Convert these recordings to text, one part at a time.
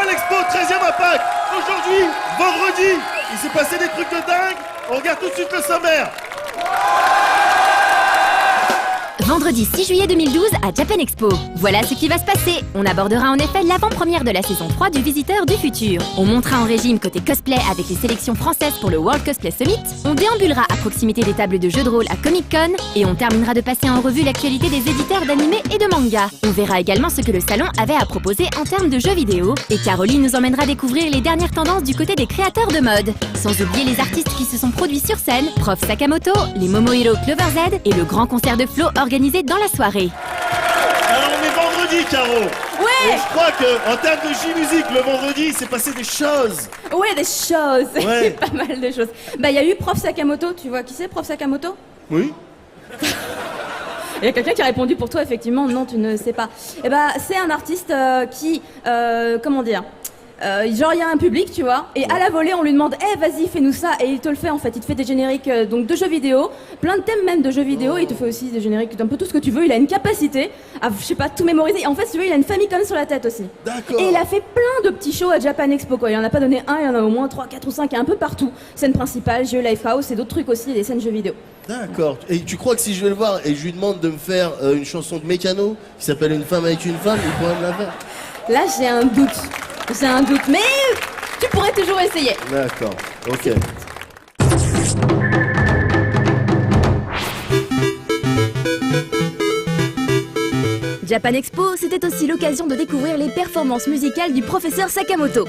Japan Expo 13e Impact. Aujourd'hui, vendredi, il s'est passé des trucs de dingue. On regarde tout de suite le sommaire. Vendredi 6 juillet 2012 à Japan Expo. Voilà ce qui va se passer. On abordera en effet l'avant-première de la saison 3 du Visiteur du Futur. On montera en régime côté cosplay avec les sélections françaises pour le World Cosplay Summit. On déambulera à proximité des tables de jeux de rôle à Comic Con. Et on terminera de passer en revue l'actualité des éditeurs d'animés et de mangas. On verra également ce que le salon avait à proposer en termes de jeux vidéo. Et Caroline nous emmènera découvrir les dernières tendances du côté des créateurs de mode. Sans oublier les artistes qui se sont produits sur scène, Prof Sakamoto, les Momohiro Clover Z et le grand concert de Flo organisé dans la soirée. Alors on est vendredi, Caro. Ouais. Et je crois qu'en termes de J-Musique, le vendredi, il s'est passé des choses. Ouais, des choses. Ouais. Pas mal de choses. Bah, il y a eu Prof Sakamoto. Tu vois qui c'est, Prof Sakamoto? Oui. Il y a quelqu'un qui a répondu pour toi, effectivement. Non, tu ne sais pas. Eh bah, c'est un artiste qui... comment dire, genre il y a un public, tu vois, et à la volée on lui demande vas-y fais-nous ça, et il te le fait en fait. Il te fait des génériques donc de jeux vidéo, plein de thèmes même de jeux vidéo, et il te fait aussi des génériques d'un peu tout ce que tu veux. Il a une capacité à, je sais pas, tout mémoriser. Et en fait, si tu veux, il a une Famicom sur la tête aussi. D'accord. Et il a fait plein de petits shows à Japan Expo, quoi. Il en a pas donné un, il y en a au moins 3, 4 ou 5, un peu partout. Scène principale, jeux Lifehouse et d'autres trucs aussi, et des scènes jeux vidéo. D'accord. Et tu crois que si je vais le voir et je lui demande de me faire une chanson de Mécano qui s'appelle Une femme avec une femme, il pourrait me la faire? Là, j'ai un doute. J'ai un doute, mais tu pourrais toujours essayer. D'accord. Ok. Japan Expo, c'était aussi l'occasion de découvrir les performances musicales du professeur Sakamoto.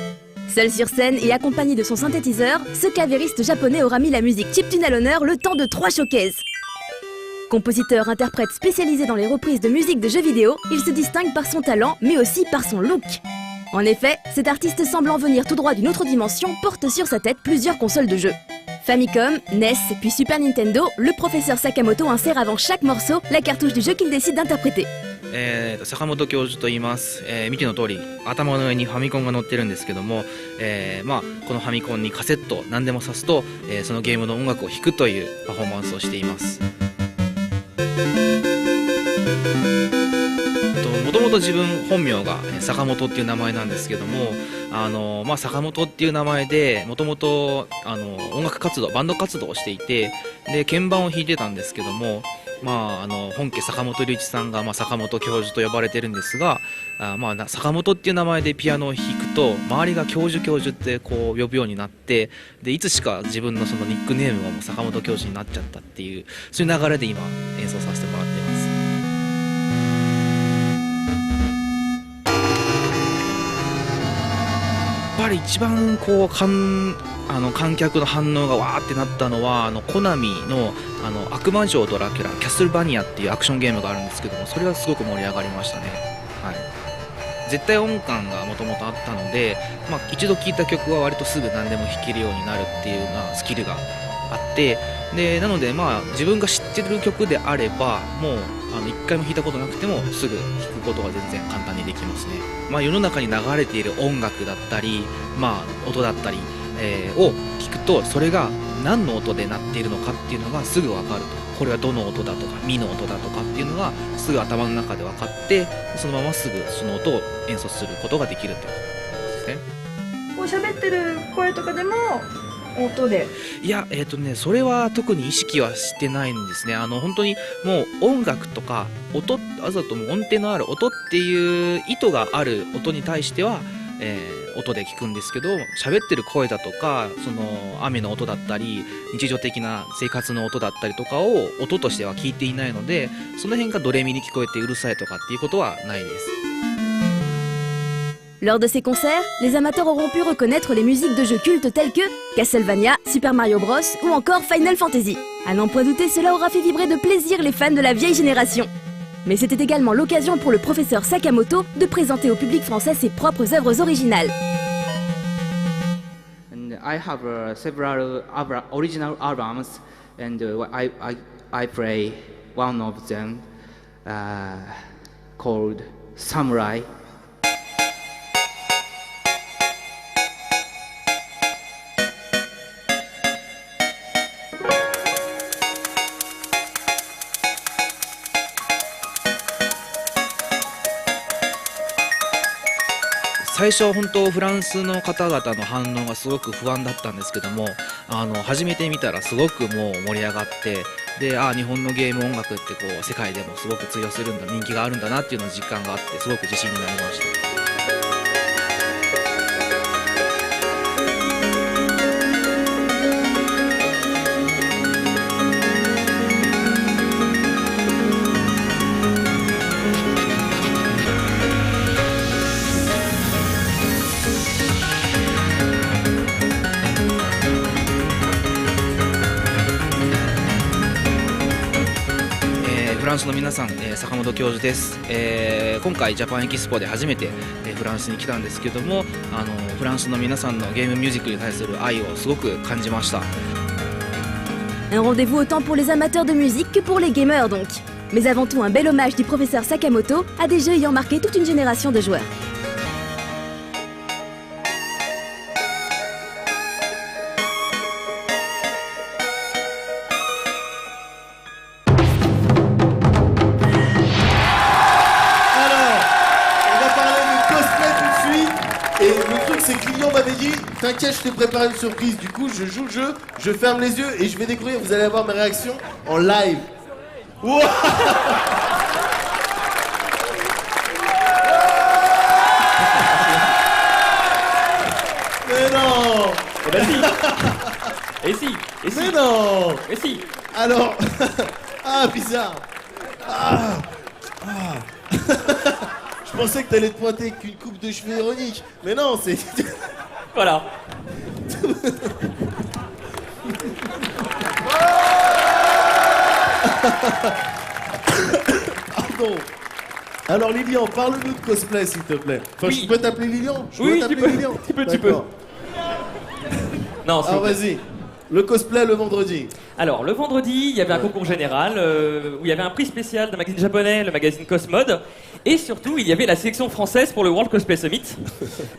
Seul sur scène et accompagné de son synthétiseur, ce clavériste japonais aura mis la musique chiptune à l'honneur le temps de 3 showcases. Compositeur-interprète spécialisé dans les reprises de musique de jeux vidéo, il se distingue par son talent, mais aussi par son look. En effet, cet artiste semblant venir tout droit d'une autre dimension porte sur sa tête plusieurs consoles de jeux. Famicom, NES, puis Super Nintendo, le professeur Sakamoto insère avant chaque morceau la cartouche du jeu qu'il décide d'interpréter. 坂本教授と言います、見ての通り頭の上にファミコンが乗ってるんですけども、このファミコンにカセット何でも挿すと、そのゲームの音楽を弾くというパフォーマンスをしています。もともと自分本名が坂本っていう名前なんですけども、坂本っていう名前でもともと音楽活動バンド活動をしていて、で鍵盤を弾いてたんですけども、本家坂本龍一さんが、坂本教授と呼ばれてるんですが、坂本っていう名前でピアノを弾くと周りが教授教授ってこう呼ぶようになって、でいつしか自分のそのニックネームがもう坂本教授になっちゃったっていう、そういう流れで今演奏させてもらっています。やっぱり一番こう観客の反応がわーってなったのはコナミの悪魔城ドラキュラキャスルバニアっていうアクションゲームがあるんですけども、それはすごく盛り上がりましたね。はい、絶対音感がもともとあったので、一度聴いた曲は割とすぐ何でも弾けるようになるっていうスキルがあって、でなので自分が知ってる曲であればもう一回も弾いたことなくてもすぐ弾くことが全然簡単にできますね。世の中に流れている音楽だったり、音だったり、を聞くとそれが何の音で鳴っているのかっていうのがすぐ分かると。これはどの音だとかミの音だとかっていうのがすぐ頭の中で分かって、そのまますぐその音を演奏することができるということですね。こう喋ってる声とかでも音で？いや、それは特に意識はしてないんですね。本当にもう音楽とか音、あざとも音程のある音っていう意図がある音に対しては、音で聞くんですけど、喋ってる声だとかその雨の音だったり日常的な生活の音だったりとかを音としては聞いていないので、その辺がドレミに聞こえてうるさいとかっていうことはないです。Lors de ces concerts, les amateurs auront pu reconnaître les musiques de jeux cultes telles que Castlevania, Super Mario Bros ou encore Final Fantasy. À n'en point douter, cela aura fait vibrer de plaisir les fans de la vieille génération. Mais c'était également l'occasion pour le professeur Sakamoto de présenter au public français ses propres œuvres originales. And I have several original albums, and I play one of them called Samurai. 最初本当フランスの方々の反応がすごく不安だったんですけども始めてみたらすごくもう盛り上がってで日本のゲーム音楽ってこう世界でもすごく通用するんだ人気があるんだなっていうのを実感があってすごく自信になりました。フランスの皆さん、坂本教授です、今回ジャパンエキスポで初めて、フランスに来たんですけどもフランスの皆さんのゲームミュージックに対する愛をすごく感じました。 Un rendez-vous autant pour les amateurs de musique que pour les gamers donc. Mais avant tout un bel hommage du professeur Sakamoto à des jeux ayant marqué toute une génération de joueurs. Et le truc c'est que Lilian m'avait dit t'inquiète je te prépare une surprise. Du coup je joue le jeu, je ferme les yeux et je vais découvrir, vous allez avoir mes réactions en live. Wow. Mais non. Eh ben si. Et si. Et si. Mais non. Et si. Alors ah bizarre. Je pensais que t'allais te pointer avec une coupe de cheveux ironique, mais non, c'est... Voilà. Pardon. Alors Lilian, parle-nous de cosplay s'il te plaît. Enfin, Oui. je peux t'appeler Lilian? Je Oui, peux tu t'appeler peux. Lilian? Tu peux. D'accord. Non, c'est Alors vas-y, le cosplay le vendredi. Alors, le vendredi, il y avait un concours général où il y avait un prix spécial d'un magazine japonais, le magazine Cosmode. Et surtout, il y avait la sélection française pour le World Cosplay Summit,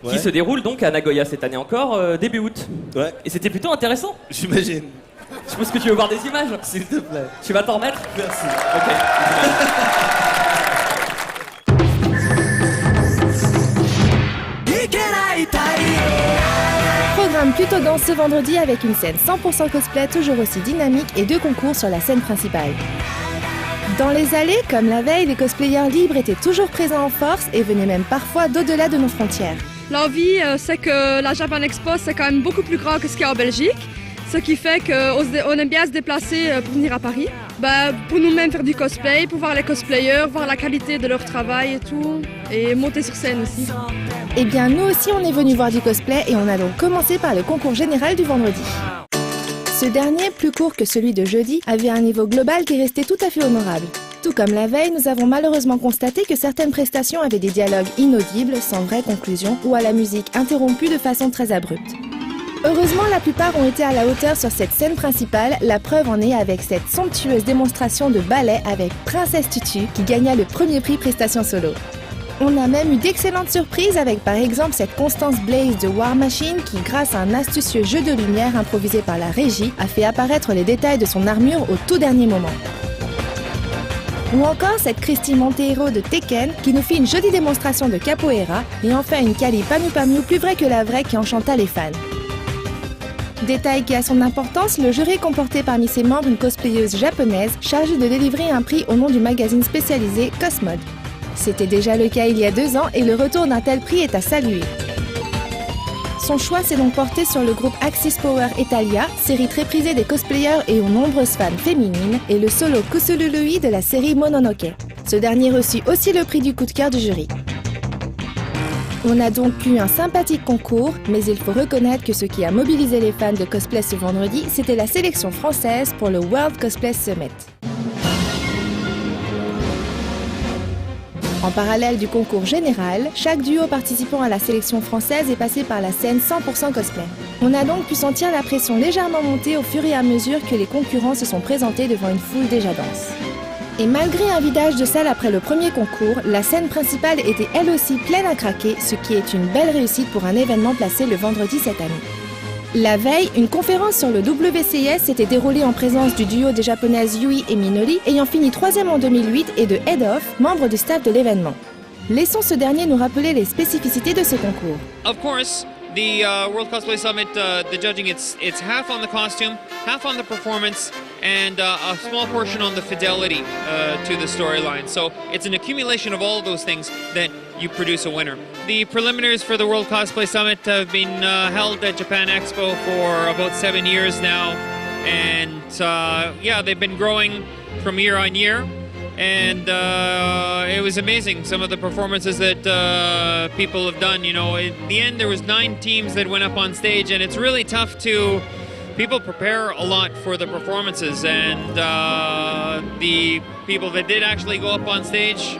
Ouais. qui se déroule donc à Nagoya cette année encore, début août. Ouais, Et c'était plutôt intéressant. j'imagine. Je pense que tu veux voir des images. S'il te plaît. Tu vas t'en remettre? Merci. Ok. Programme plutôt dense ce vendredi avec une scène 100% cosplay toujours aussi dynamique et 2 concours sur la scène principale. Dans les allées, comme la veille, les cosplayers libres étaient toujours présents en force et venaient même parfois d'au-delà de nos frontières. L'envie, c'est que la Japan Expo, c'est quand même beaucoup plus grand que ce qu'il y a en Belgique. Ce qui fait qu'on aime bien se déplacer pour venir à Paris. Pour nous-mêmes faire du cosplay, pour voir les cosplayers, voir la qualité de leur travail et tout. Et monter sur scène aussi. Eh bien, nous aussi, on est venus voir du cosplay et on a donc commencé par le concours général du vendredi. Ce dernier, plus court que celui de jeudi, avait un niveau global qui restait tout à fait honorable. Tout comme la veille, nous avons malheureusement constaté que certaines prestations avaient des dialogues inaudibles, sans vraie conclusion, ou à la musique interrompue de façon très abrupte. Heureusement, la plupart ont été à la hauteur sur cette scène principale, la preuve en est avec cette somptueuse démonstration de ballet avec Princesse Tutu qui gagna le premier prix prestation solo. On a même eu d'excellentes surprises avec par exemple cette Constance Blaze de War Machine qui, grâce à un astucieux jeu de lumière improvisé par la régie, a fait apparaître les détails de son armure au tout dernier moment. Ou encore cette Christy Monteiro de Tekken qui nous fit une jolie démonstration de capoeira et enfin une Kali Pamu Pamu plus vraie que la vraie qui enchanta les fans. Détail qui a son importance, le jury comportait parmi ses membres une cosplayeuse japonaise chargée de délivrer un prix au nom du magazine spécialisé Cosmode. C'était déjà le cas il y a 2 ans et le retour d'un tel prix est à saluer. Son choix s'est donc porté sur le groupe Axis Power Italia, série très prisée des cosplayers et aux nombreuses fans féminines, et le solo Kusulului de la série Mononoke. Ce dernier reçut aussi le prix du coup de cœur du jury. On a donc eu un sympathique concours, mais il faut reconnaître que ce qui a mobilisé les fans de cosplay ce vendredi, c'était la sélection française pour le World Cosplay Summit. En parallèle du concours général, chaque duo participant à la sélection française est passé par la scène 100% cosplay. On a donc pu sentir la pression légèrement monter au fur et à mesure que les concurrents se sont présentés devant une foule déjà dense. Et malgré un vidage de salle après le premier concours, la scène principale était elle aussi pleine à craquer, ce qui est une belle réussite pour un événement placé le vendredi cette année. La veille, une conférence sur le WCS s'était déroulée en présence du duo des japonaises Yui et Minori, ayant fini 3e en 2008, et de Head Off, membre du staff de l'événement. Laissons ce dernier nous rappeler les spécificités de ce concours. Of course, the World Cosplay Summit, the judging, it's half on the costume, half on the performance, and a small portion on the fidelity to the storyline. So it's an accumulation of all those things that you produce a winner. The preliminaries for the World Cosplay Summit have been held at Japan Expo for about 7 years now, and yeah, they've been growing from year on year. And it was amazing, some of the performances that people have done. You know, in the end there was 9 teams that went up on stage, and it's really tough to... People prepare a lot for the performances, and the people that did actually go up on stage,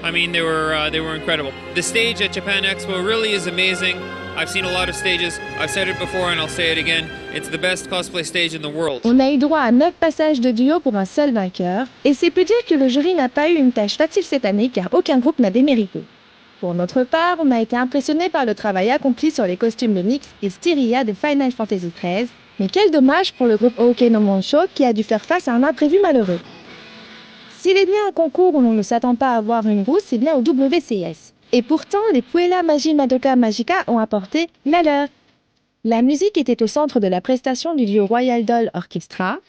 I mean, they were incredible. The stage at Japan Expo really is amazing. I've seen a lot of stages. I've said it before and I'll say it again. It's the best cosplay stage in the world. On a eu droit à 9 passages de duo pour un seul vainqueur, et c'est peu dire que le jury n'a pas eu une tâche facile cette année car aucun groupe n'a démérité. Pour notre part, on a été impressionné par le travail accompli sur les costumes de Nyx et Styria de Final Fantasy XIII, mais quel dommage pour le groupe OK no Monsho qui a dû faire face à un imprévu malheureux. S'il est bien un concours où l'on ne s'attend pas à voir une roue, c'est bien au WCS. Et pourtant, les Puella Magi Madoka Magica ont apporté la leur. La musique était au centre de la prestation du duo Royal Doll Orchestra,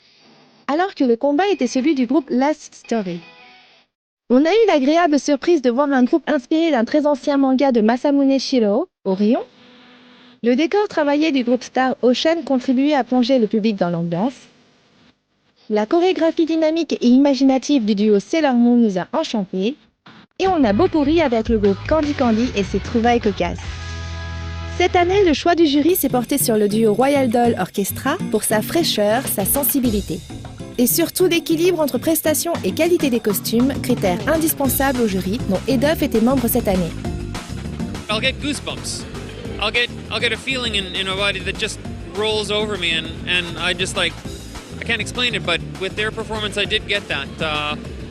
alors que le combat était celui du groupe Last Story. On a eu l'agréable surprise de voir un groupe inspiré d'un très ancien manga de Masamune Shirow, Orion. Le décor travaillé du groupe Star Ocean contribuait à plonger le public dans l'ambiance. La chorégraphie dynamique et imaginative du duo Sailor Moon nous a enchantés. Et on a beaucoup ri avec le groupe Candy Candy et ses trouvailles cocasses. Cette année, le choix du jury s'est porté sur le duo Royal Doll Orchestra pour sa fraîcheur, sa sensibilité. Et surtout l'équilibre entre prestations et qualité des costumes, critères indispensables au jury dont Edolf était membre cette année. I'll get goosebumps. I'll get a feeling in my body that just rolls over me, and I just like, I can't explain it, but with their performance I did get that.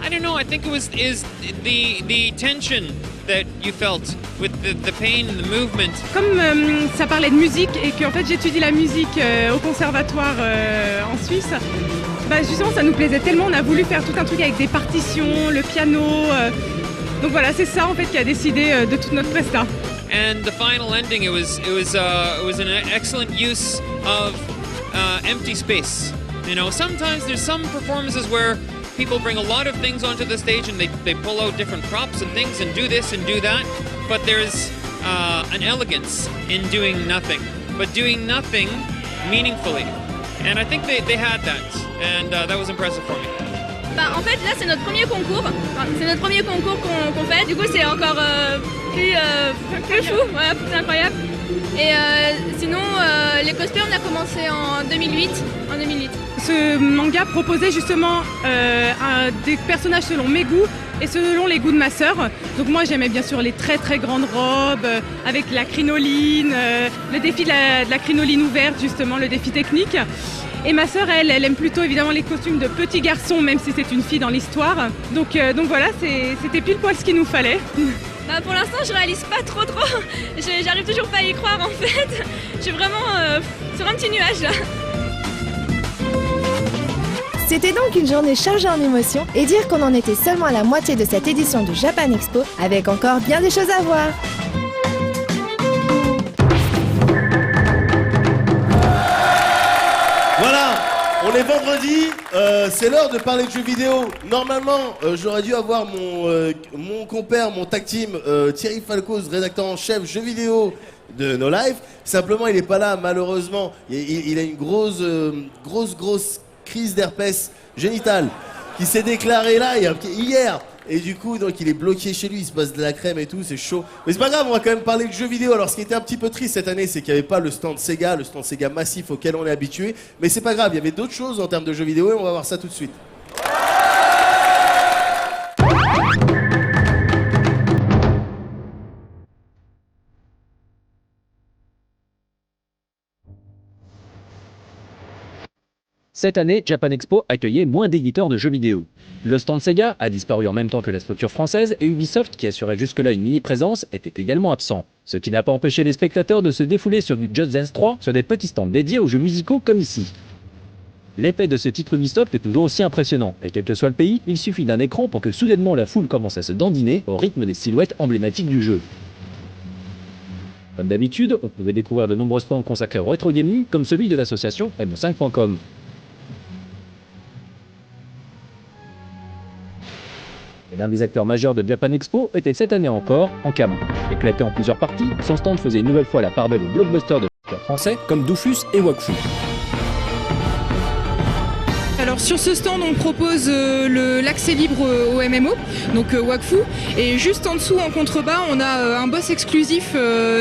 I don't know, I think it was the tension that you felt with the pain and the movement. Comme ça parlait de musique et qu'en fait j'étudie la musique au conservatoire en Suisse, bah justement ça nous plaisait tellement, on a voulu faire tout un truc avec des partitions, le piano. Donc voilà, c'est ça en fait qui a décidé de toute notre presta. And the final ending, it was an excellent use of empty space. You know, sometimes there's some performances where people bring a lot of things onto the stage and they pull out different props and things and do this and do that, but there's an elegance in doing nothing, but doing nothing meaningfully. And I think they had that, and that was impressive for me. Bah, en fait, là, c'est notre premier concours. Enfin, c'est notre premier concours qu'on fait. Du coup, c'est encore plus fou. Voilà, c'est incroyable. Et sinon, les cosplays, on a commencé en 2008. Ce manga proposait justement des personnages selon mes goûts et selon les goûts de ma sœur. Donc moi, j'aimais bien sûr les très très grandes robes avec la crinoline, le défi de la crinoline ouverte, justement, le défi technique. Et ma sœur, elle aime plutôt évidemment les costumes de petits garçons, même si c'est une fille dans l'histoire. Donc voilà, c'était pile poil ce qu'il nous fallait. Bah pour l'instant, je réalise pas trop. J'arrive toujours pas à y croire en fait. Je suis vraiment sur un petit nuage là. C'était donc une journée chargée en émotions et dire qu'on en était seulement à la moitié de cette édition de Japan Expo avec encore bien des choses à voir. Voilà, on est vendredi, c'est l'heure de parler de jeux vidéo. Normalement, j'aurais dû avoir mon compère, mon tag team, Thierry Falcoz, rédacteur en chef jeux vidéo de No Life. Simplement, il n'est pas là, malheureusement. Il a une grosse crise d'herpès génitale qui s'est déclarée là hier. Et du coup, donc, il est bloqué chez lui, il se passe de la crème et tout, c'est chaud. Mais c'est pas grave, on va quand même parler de jeux vidéo. Alors, ce qui était un petit peu triste cette année, c'est qu'il n'y avait pas le stand Sega massif auquel on est habitué. Mais c'est pas grave, il y avait d'autres choses en termes de jeux vidéo et on va voir ça tout de suite. Cette année, Japan Expo accueillait moins d'éditeurs de jeux vidéo. Le stand Sega a disparu en même temps que la structure française et Ubisoft, qui assurait jusque-là une mini-présence, était également absent. Ce qui n'a pas empêché les spectateurs de se défouler sur du Just Dance 3 sur des petits stands dédiés aux jeux musicaux comme ici. L'effet de ce titre Ubisoft est toujours aussi impressionnant, et quel que soit le pays, il suffit d'un écran pour que soudainement la foule commence à se dandiner au rythme des silhouettes emblématiques du jeu. Comme d'habitude, on pouvait découvrir de nombreux stands consacrés au rétro gaming, comme celui de l'association MO5.com. Et l'un des acteurs majeurs de Japan Expo était cette année encore Ankama. Éclaté en plusieurs parties, son stand faisait une nouvelle fois la part belle aux blockbusters de français comme Dofus et Wakfu. Alors sur ce stand on propose l'accès libre au MMO, donc Wakfu, et juste en dessous en contrebas on a un boss exclusif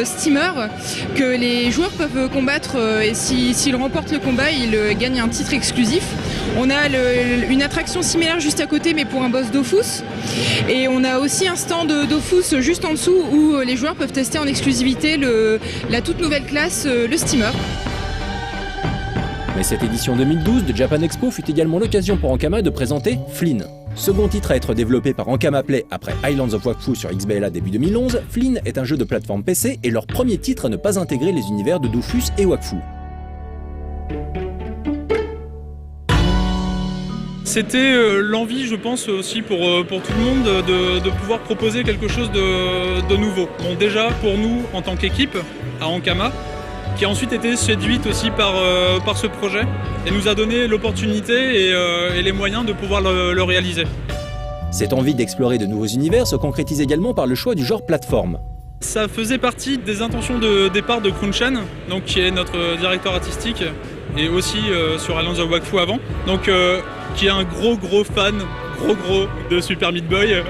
steamer que les joueurs peuvent combattre et s'ils remportent le combat ils gagnent un titre exclusif. On a une attraction similaire juste à côté mais pour un boss Dofus, et on a aussi un stand Dofus juste en dessous où les joueurs peuvent tester en exclusivité la toute nouvelle classe, le steamer. Mais cette édition 2012 de Japan Expo fut également l'occasion pour Ankama de présenter Flynn. Second titre à être développé par Ankama Play après Islands of Wakfu sur XBLA début 2011, Flynn est un jeu de plateforme PC et leur premier titre à ne pas intégrer les univers de Dofus et Wakfu. C'était l'envie, je pense, aussi pour tout le monde de pouvoir proposer quelque chose de nouveau. Bon, déjà pour nous en tant qu'équipe à Ankama, qui a ensuite été séduite aussi par ce projet et nous a donné l'opportunité et les moyens de pouvoir le réaliser. Cette envie d'explorer de nouveaux univers se concrétise également par le choix du genre plateforme. Ça faisait partie des intentions de départ de Kunshan, donc qui est notre directeur artistique et aussi sur Islands of Wakfu avant, donc qui est un gros fan, de Super Meat Boy.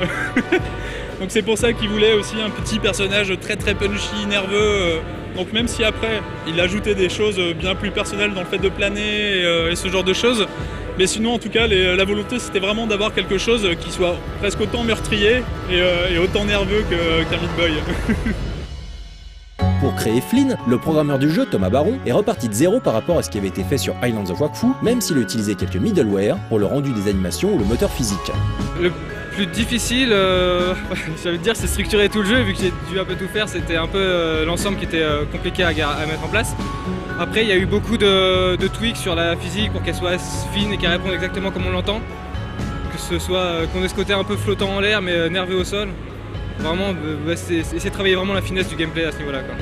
Donc c'est pour ça qu'il voulait aussi un petit personnage très punchy, nerveux. Donc même si après il ajoutait des choses bien plus personnelles dans le fait de planer et ce genre de choses, mais sinon en tout cas la volonté c'était vraiment d'avoir quelque chose qui soit presque autant meurtrier et autant nerveux qu'un Meat Boy. Pour créer Flynn, le programmeur du jeu, Thomas Baron, est reparti de zéro par rapport à ce qui avait été fait sur Islands of Wakfu, même s'il a utilisé quelques middleware pour le rendu des animations ou le moteur physique. Le plus difficile, j'allais dire, c'est structurer tout le jeu, vu que j'ai dû un peu tout faire, c'était un peu l'ensemble qui était compliqué à mettre en place. Après, il y a eu beaucoup de tweaks sur la physique pour qu'elle soit fine et qu'elle réponde exactement comme on l'entend. Que ce soit qu'on ait ce côté un peu flottant en l'air, mais nerveux au sol. Vraiment, c'est essayer de travailler vraiment la finesse du gameplay à ce niveau-là, quoi.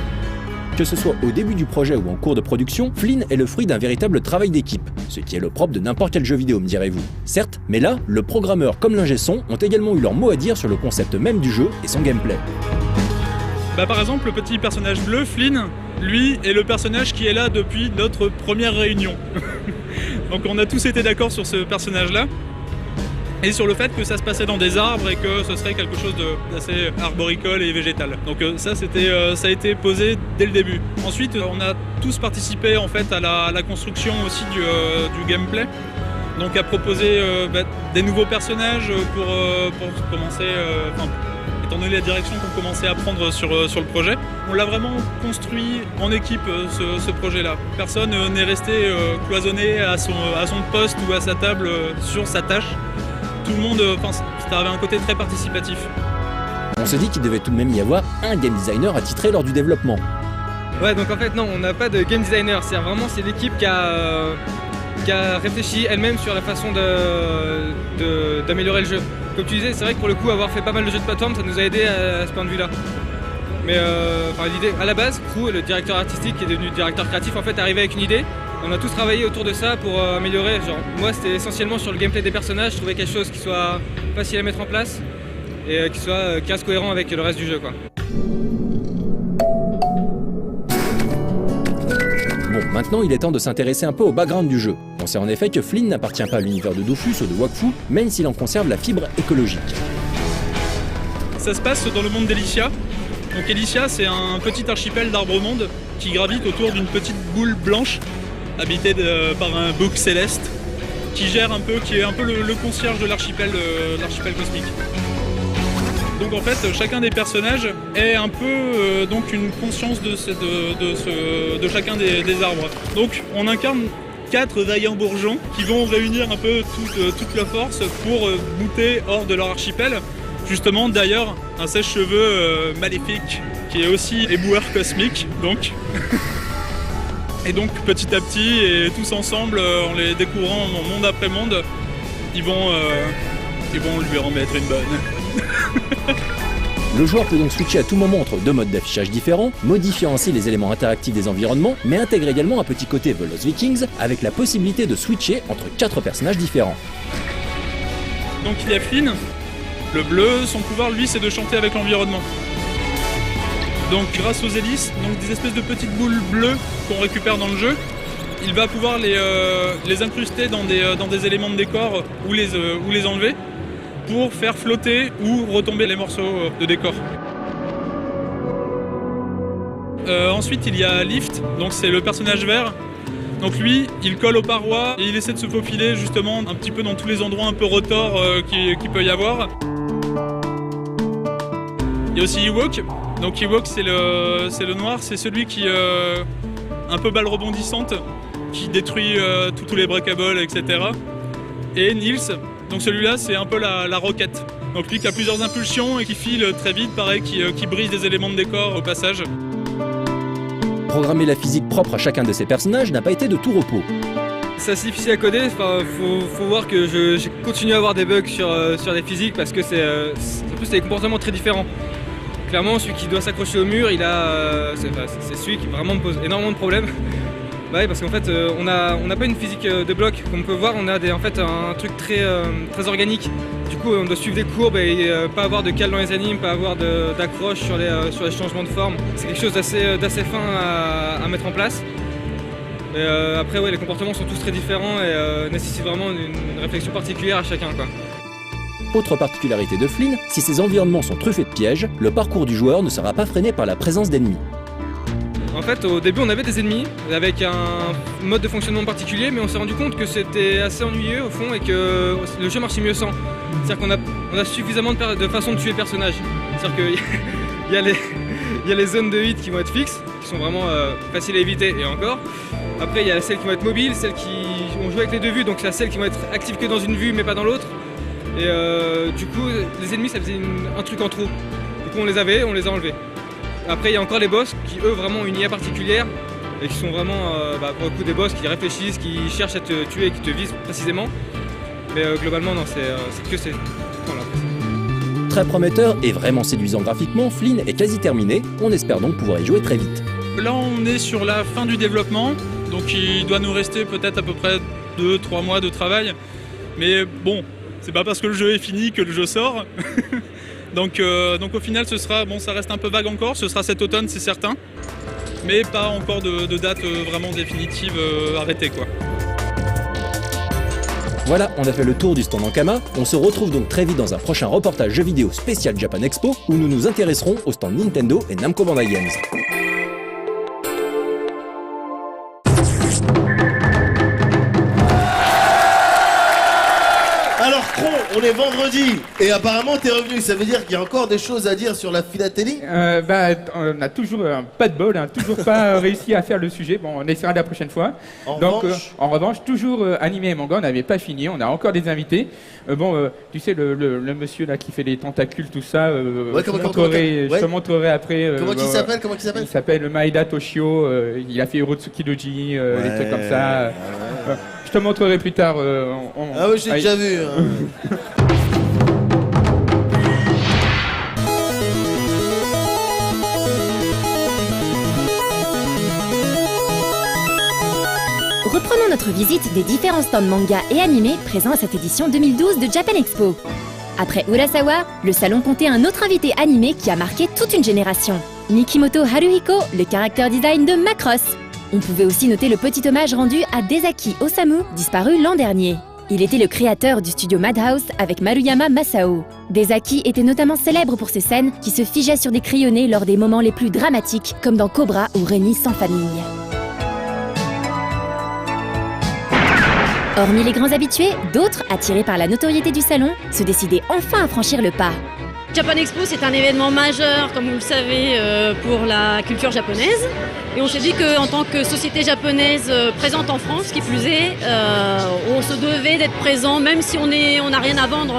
Que ce soit au début du projet ou en cours de production, Flynn est le fruit d'un véritable travail d'équipe, ce qui est le propre de n'importe quel jeu vidéo, me direz-vous. Certes, mais là, le programmeur comme l'ingé son ont également eu leur mot à dire sur le concept même du jeu et son gameplay. Par exemple, le petit personnage bleu, Flynn, lui est le personnage qui est là depuis notre première réunion. Donc on a tous été d'accord sur ce personnage-là. Et sur le fait que ça se passait dans des arbres et que ce serait quelque chose d'assez arboricole et végétal. Donc ça a été posé dès le début. Ensuite on a tous participé en fait à la construction aussi du gameplay. Donc à proposer des nouveaux personnages pour commencer, étant donné la direction qu'on commençait à prendre sur le projet. On l'a vraiment construit en équipe ce projet-là. Personne n'est resté cloisonné à son poste ou à sa table sur sa tâche. Tout le monde, ça avait un côté très participatif. On se dit qu'il devait tout de même y avoir un game designer attitré lors du développement. Ouais, donc en fait non, on n'a pas de game designer, c'est l'équipe qui a réfléchi elle-même sur la façon d'améliorer le jeu. Comme tu disais, c'est vrai que pour le coup, avoir fait pas mal de jeux de plateforme, ça nous a aidé à ce point de vue-là. Mais l'idée, à la base, Crew, le directeur artistique qui est devenu directeur créatif, en fait, est arrivé avec une idée. On a tous travaillé autour de ça pour améliorer. Genre, moi, c'était essentiellement sur le gameplay des personnages. Je trouvais quelque chose qui soit facile à mettre en place et qui reste cohérent avec le reste du jeu, quoi. Bon, maintenant il est temps de s'intéresser un peu au background du jeu. On sait en effet que Flynn n'appartient pas à l'univers de Dofus ou de Wakfu, même s'il en conserve la fibre écologique. Ça se passe dans le monde d'Elysia. Donc Elysia, c'est un petit archipel d'arbres-mondes qui gravite autour d'une petite boule blanche habité par un bouc céleste qui est un peu le concierge de l'archipel cosmique. Donc en fait, chacun des personnages est un peu donc une conscience de chacun des arbres. Donc on incarne 4 vaillants bourgeons qui vont réunir un peu toute leur force pour bouter hors de leur archipel. Justement, d'ailleurs, un sèche-cheveux maléfique qui est aussi éboueur cosmique, donc. Et donc petit à petit, et tous ensemble, en les découvrant monde après monde, ils vont lui en mettre une bonne. Le joueur peut donc switcher à tout moment entre deux modes d'affichage différents, modifiant ainsi les éléments interactifs des environnements, mais intègre également un petit côté The Lost Vikings, avec la possibilité de switcher entre 4 personnages différents. Donc il y a Flynn, le bleu, son pouvoir lui c'est de chanter avec l'environnement. Donc grâce aux hélices, donc des espèces de petites boules bleues qu'on récupère dans le jeu, il va pouvoir les incruster dans des éléments de décor ou les enlever pour faire flotter ou retomber les morceaux de décor. Ensuite il y a Lift, donc c'est le personnage vert. Donc lui, il colle aux parois et il essaie de se faufiler justement un petit peu dans tous les endroits un peu retors qu'il peut y avoir. Il y a aussi Ewok. Donc Ewok c'est le noir, c'est celui qui un peu balle rebondissante, qui détruit tous les breakables, etc. Et Nils, donc celui-là c'est un peu la roquette. Donc lui qui a plusieurs impulsions et qui file très vite, pareil, qui brise des éléments de décor au passage. Programmer la physique propre à chacun de ces personnages n'a pas été de tout repos. C'est assez difficile à coder, faut voir que j'ai continué à avoir des bugs sur les physiques parce que en plus c'est des comportements très différents. Clairement celui qui doit s'accrocher au mur, c'est celui qui vraiment me pose énormément de problèmes. Bah oui, parce qu'en fait on n'a pas une physique de bloc comme on peut voir, on a un truc très organique. Du coup on doit suivre des courbes et pas avoir de cale dans les animes, pas avoir d'accroche sur les changements de forme. C'est quelque chose d'assez fin à mettre en place. Mais après ouais, les comportements sont tous très différents et nécessitent vraiment une réflexion particulière à chacun, quoi. Autre particularité de Flynn, si ses environnements sont truffés de pièges, le parcours du joueur ne sera pas freiné par la présence d'ennemis. En fait, au début, on avait des ennemis avec un mode de fonctionnement particulier, mais on s'est rendu compte que c'était assez ennuyeux au fond et que le jeu marchait mieux sans. C'est-à-dire qu'on a suffisamment de façons de tuer le personnage. C'est-à-dire qu'il y a les zones de hit qui vont être fixes, qui sont vraiment faciles à éviter et encore. Après, il y a celles qui vont être mobiles, celles qui vont jouer avec les deux vues, donc il y a celles qui vont être actives que dans une vue mais pas dans l'autre. Et du coup, les ennemis, ça faisait un truc en trop. Du coup, on les a enlevés. Après, il y a encore les boss qui, eux, vraiment ont une IA particulière et qui sont vraiment, pour le coup, des boss qui réfléchissent, qui cherchent à te tuer et qui te visent précisément. Mais globalement, non, c'est que ces temps-là. Très prometteur et vraiment séduisant graphiquement, Flynn est quasi terminé. On espère donc pouvoir y jouer très vite. Là, on est sur la fin du développement, donc il doit nous rester peut-être à peu près 2-3 mois de travail. Mais bon, c'est pas parce que le jeu est fini que le jeu sort. donc au final, ça reste un peu vague encore, ce sera cet automne, c'est certain. Mais pas encore de date vraiment définitive arrêtée, quoi. Voilà, on a fait le tour du stand Ankama. On se retrouve donc très vite dans un prochain reportage jeux vidéo spécial Japan Expo où nous nous intéresserons au stand Nintendo et Namco Bandai Games. Alors Cron, on est vendredi et apparemment t'es revenu, ça veut dire qu'il y a encore des choses à dire sur la philatélie ? On a toujours pas de bol, toujours pas réussi à faire le sujet. Bon, on essaiera la prochaine fois. En revanche, toujours animé et manga, on n'avait pas fini, on a encore des invités. Tu sais, le monsieur là qui fait les tentacules, tout ça, je te montrerai après. Comment il s'appelle ? Il s'appelle Maeda Toshio, il a fait Urotsuki Doji, des trucs comme ça. Je te montrerai plus tard. Ah oui, j'ai déjà vu. Reprenons notre visite des différents stands manga et animés présents à cette édition 2012 de Japan Expo. Après Urasawa, le salon comptait un autre invité animé qui a marqué toute une génération. Mikimoto Haruhiko, le character design de Macross. On pouvait aussi noter le petit hommage rendu à Desaki Osamu, disparu l'an dernier. Il était le créateur du studio Madhouse avec Maruyama Masao. Desaki était notamment célèbre pour ses scènes qui se figeaient sur des crayonnés lors des moments les plus dramatiques, comme dans Cobra ou Rémi sans famille. Hormis les grands habitués, d'autres, attirés par la notoriété du salon, se décidaient enfin à franchir le pas. Japan Expo, c'est un événement majeur, comme vous le savez, pour la culture japonaise. Et on s'est dit qu'en tant que société japonaise présente en France, qui plus est, on se devait d'être présent, même si on n'a rien à vendre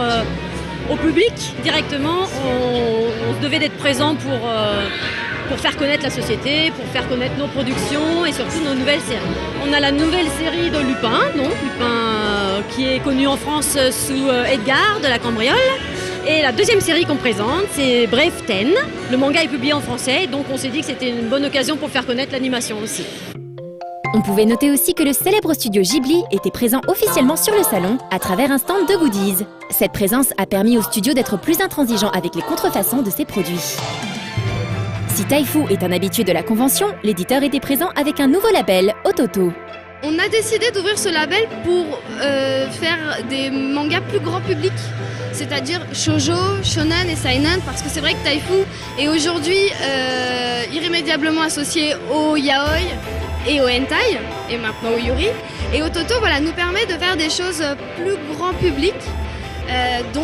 au public directement, on se devait d'être présent pour pour faire connaître la société, pour faire connaître nos productions et surtout nos nouvelles séries. On a la nouvelle série de Lupin, donc Lupin qui est connu en France sous Edgar de la Cambriole. Et la deuxième série qu'on présente, c'est Brave Ten. Le manga est publié en français, donc on s'est dit que c'était une bonne occasion pour faire connaître l'animation aussi. On pouvait noter aussi que le célèbre studio Ghibli était présent officiellement sur le salon à travers un stand de goodies. Cette présence a permis au studio d'être plus intransigeant avec les contrefaçons de ses produits. Si Taifu est un habitué de la convention, l'éditeur était présent avec un nouveau label, Ototo. On a décidé d'ouvrir ce label pour faire des mangas plus grand public, c'est-à-dire shoujo, shonen et seinen, parce que c'est vrai que Taifu est aujourd'hui irrémédiablement associé au yaoi et au hentai, et maintenant au yuri. Et Ototo nous permet de faire des choses plus grand public, dont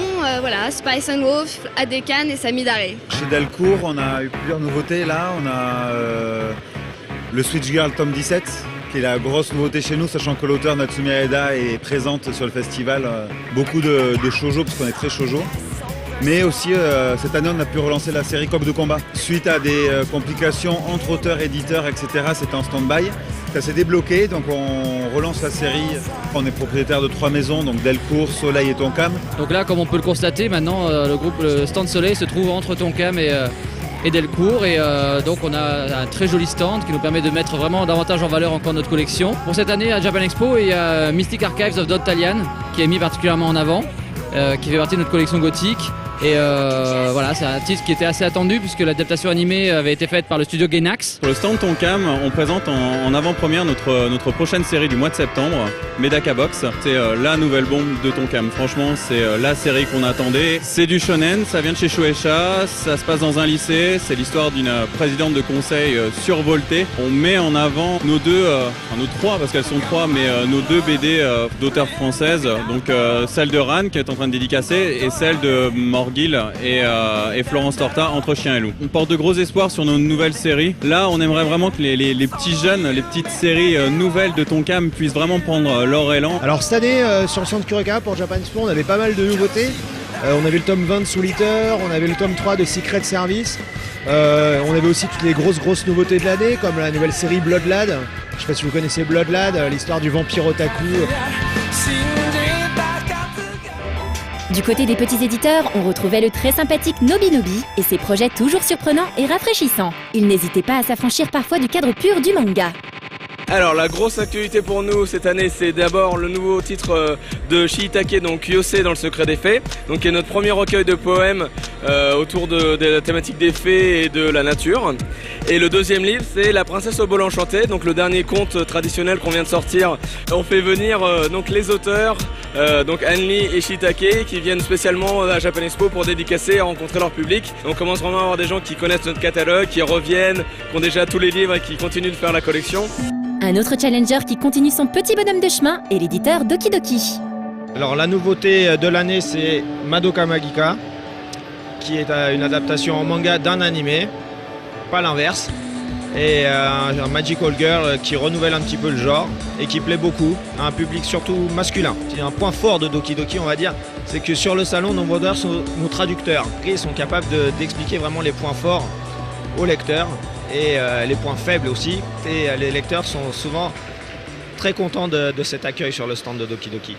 Spice and Wolf, Adekan et Samidare. Chez Delcourt, on a eu plusieurs nouveautés là. On a le Switch Girl tome 17, qui est la grosse nouveauté chez nous, sachant que l'auteur Natsumi Aeda est présente sur le festival. Beaucoup de shoujo, parce qu'on est très shoujo. Mais aussi, cette année, on a pu relancer la série Coq de combat. Suite à des complications entre auteurs, éditeurs, etc., c'était en stand-by. Ça s'est débloqué, donc on relance la série. On est propriétaire de 3 maisons, donc Delcourt, Soleil et Tonkam. Donc là, comme on peut le constater, maintenant, le stand Soleil se trouve entre Tonkam et Delcourt. Et donc on a un très joli stand qui nous permet de mettre vraiment davantage en valeur encore notre collection. Pour cette année, à Japan Expo, il y a Mystic Archives of Dot Talian qui est mis particulièrement en avant, qui fait partie de notre collection gothique. Et c'est un titre qui était assez attendu puisque l'adaptation animée avait été faite par le studio Gainax. Pour le stand Tonkam, on présente en avant-première notre prochaine série du mois de septembre, Medaka Box. C'est la nouvelle bombe de Tonkam. Franchement, c'est la série qu'on attendait. C'est du shonen, ça vient de chez Shueisha, ça se passe dans un lycée, c'est l'histoire d'une présidente de conseil survoltée. On met en avant nos trois, parce qu'elles sont 3, mais nos 2 BD d'auteurs françaises. Donc celle de Ran qui est en train de dédicacer et celle de Morgil et Florence Torta, Entre Chien et Loup. On porte de gros espoirs sur nos nouvelles séries. Là, on aimerait vraiment que les petits jeunes, les petites séries nouvelles de Tonkam puissent vraiment prendre leur élan. Alors cette année, sur le centre Kureka pour Japan Expo, on avait pas mal de nouveautés. On avait le tome 20 de Soul Eater, on avait le tome 3 de Secret Service. On avait aussi toutes les grosses nouveautés de l'année, comme la nouvelle série Blood Lad. Je sais pas si vous connaissez Blood Lad, l'histoire du vampire otaku. Du côté des petits éditeurs, on retrouvait le très sympathique Nobinobi et ses projets toujours surprenants et rafraîchissants. Il n'hésitait pas à s'affranchir parfois du cadre pur du manga. Alors la grosse actualité pour nous cette année, c'est d'abord le nouveau titre de Shiitake, donc Yosei dans le secret des fées, donc qui est notre premier recueil de poèmes autour de la thématique des fées et de la nature. Et le deuxième livre, c'est La princesse au bol enchanté, donc le dernier conte traditionnel qu'on vient de sortir. On fait venir donc les auteurs, donc Anli et Shiitake, qui viennent spécialement à Japan Expo pour dédicacer et rencontrer leur public. On commence vraiment à avoir des gens qui connaissent notre catalogue, qui reviennent, qui ont déjà tous les livres et qui continuent de faire la collection. Un autre challenger qui continue son petit bonhomme de chemin est l'éditeur Doki Doki. Alors la nouveauté de l'année, c'est Madoka Magica, qui est une adaptation en manga d'un animé, pas l'inverse, et un Magical Girl qui renouvelle un petit peu le genre et qui plaît beaucoup à un public surtout masculin. C'est un point fort de Doki Doki, on va dire, c'est que sur le salon, nos vendeurs sont nos traducteurs. Ils sont capables d'expliquer vraiment les points forts aux lecteurs et les points faibles aussi. Et les lecteurs sont souvent très contents de cet accueil sur le stand de Doki Doki.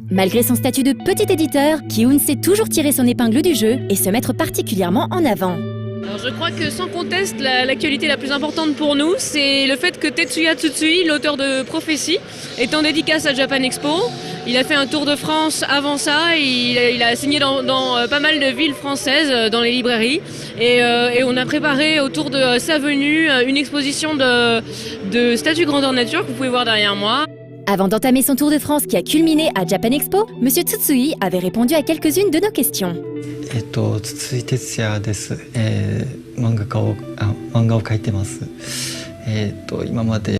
Malgré son statut de petit éditeur, Ki-hoon sait toujours tirer son épingle du jeu et se mettre particulièrement en avant. Alors je crois que sans conteste, l'actualité la plus importante pour nous, c'est le fait que Tetsuya Tsutsui, l'auteur de Prophétie, est en dédicace à Japan Expo. Il a fait un tour de France avant ça, il a signé dans pas mal de villes françaises, dans les librairies. Et on a préparé autour de sa venue une exposition de statues grandeur nature que vous pouvez voir derrière moi. Avant d'entamer son tour de France qui a culminé à Japan Expo, Monsieur Tsutsui avait répondu à quelques-unes de nos questions. 筒井哲也です。漫画を描いてます。今まで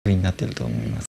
になっていると思います。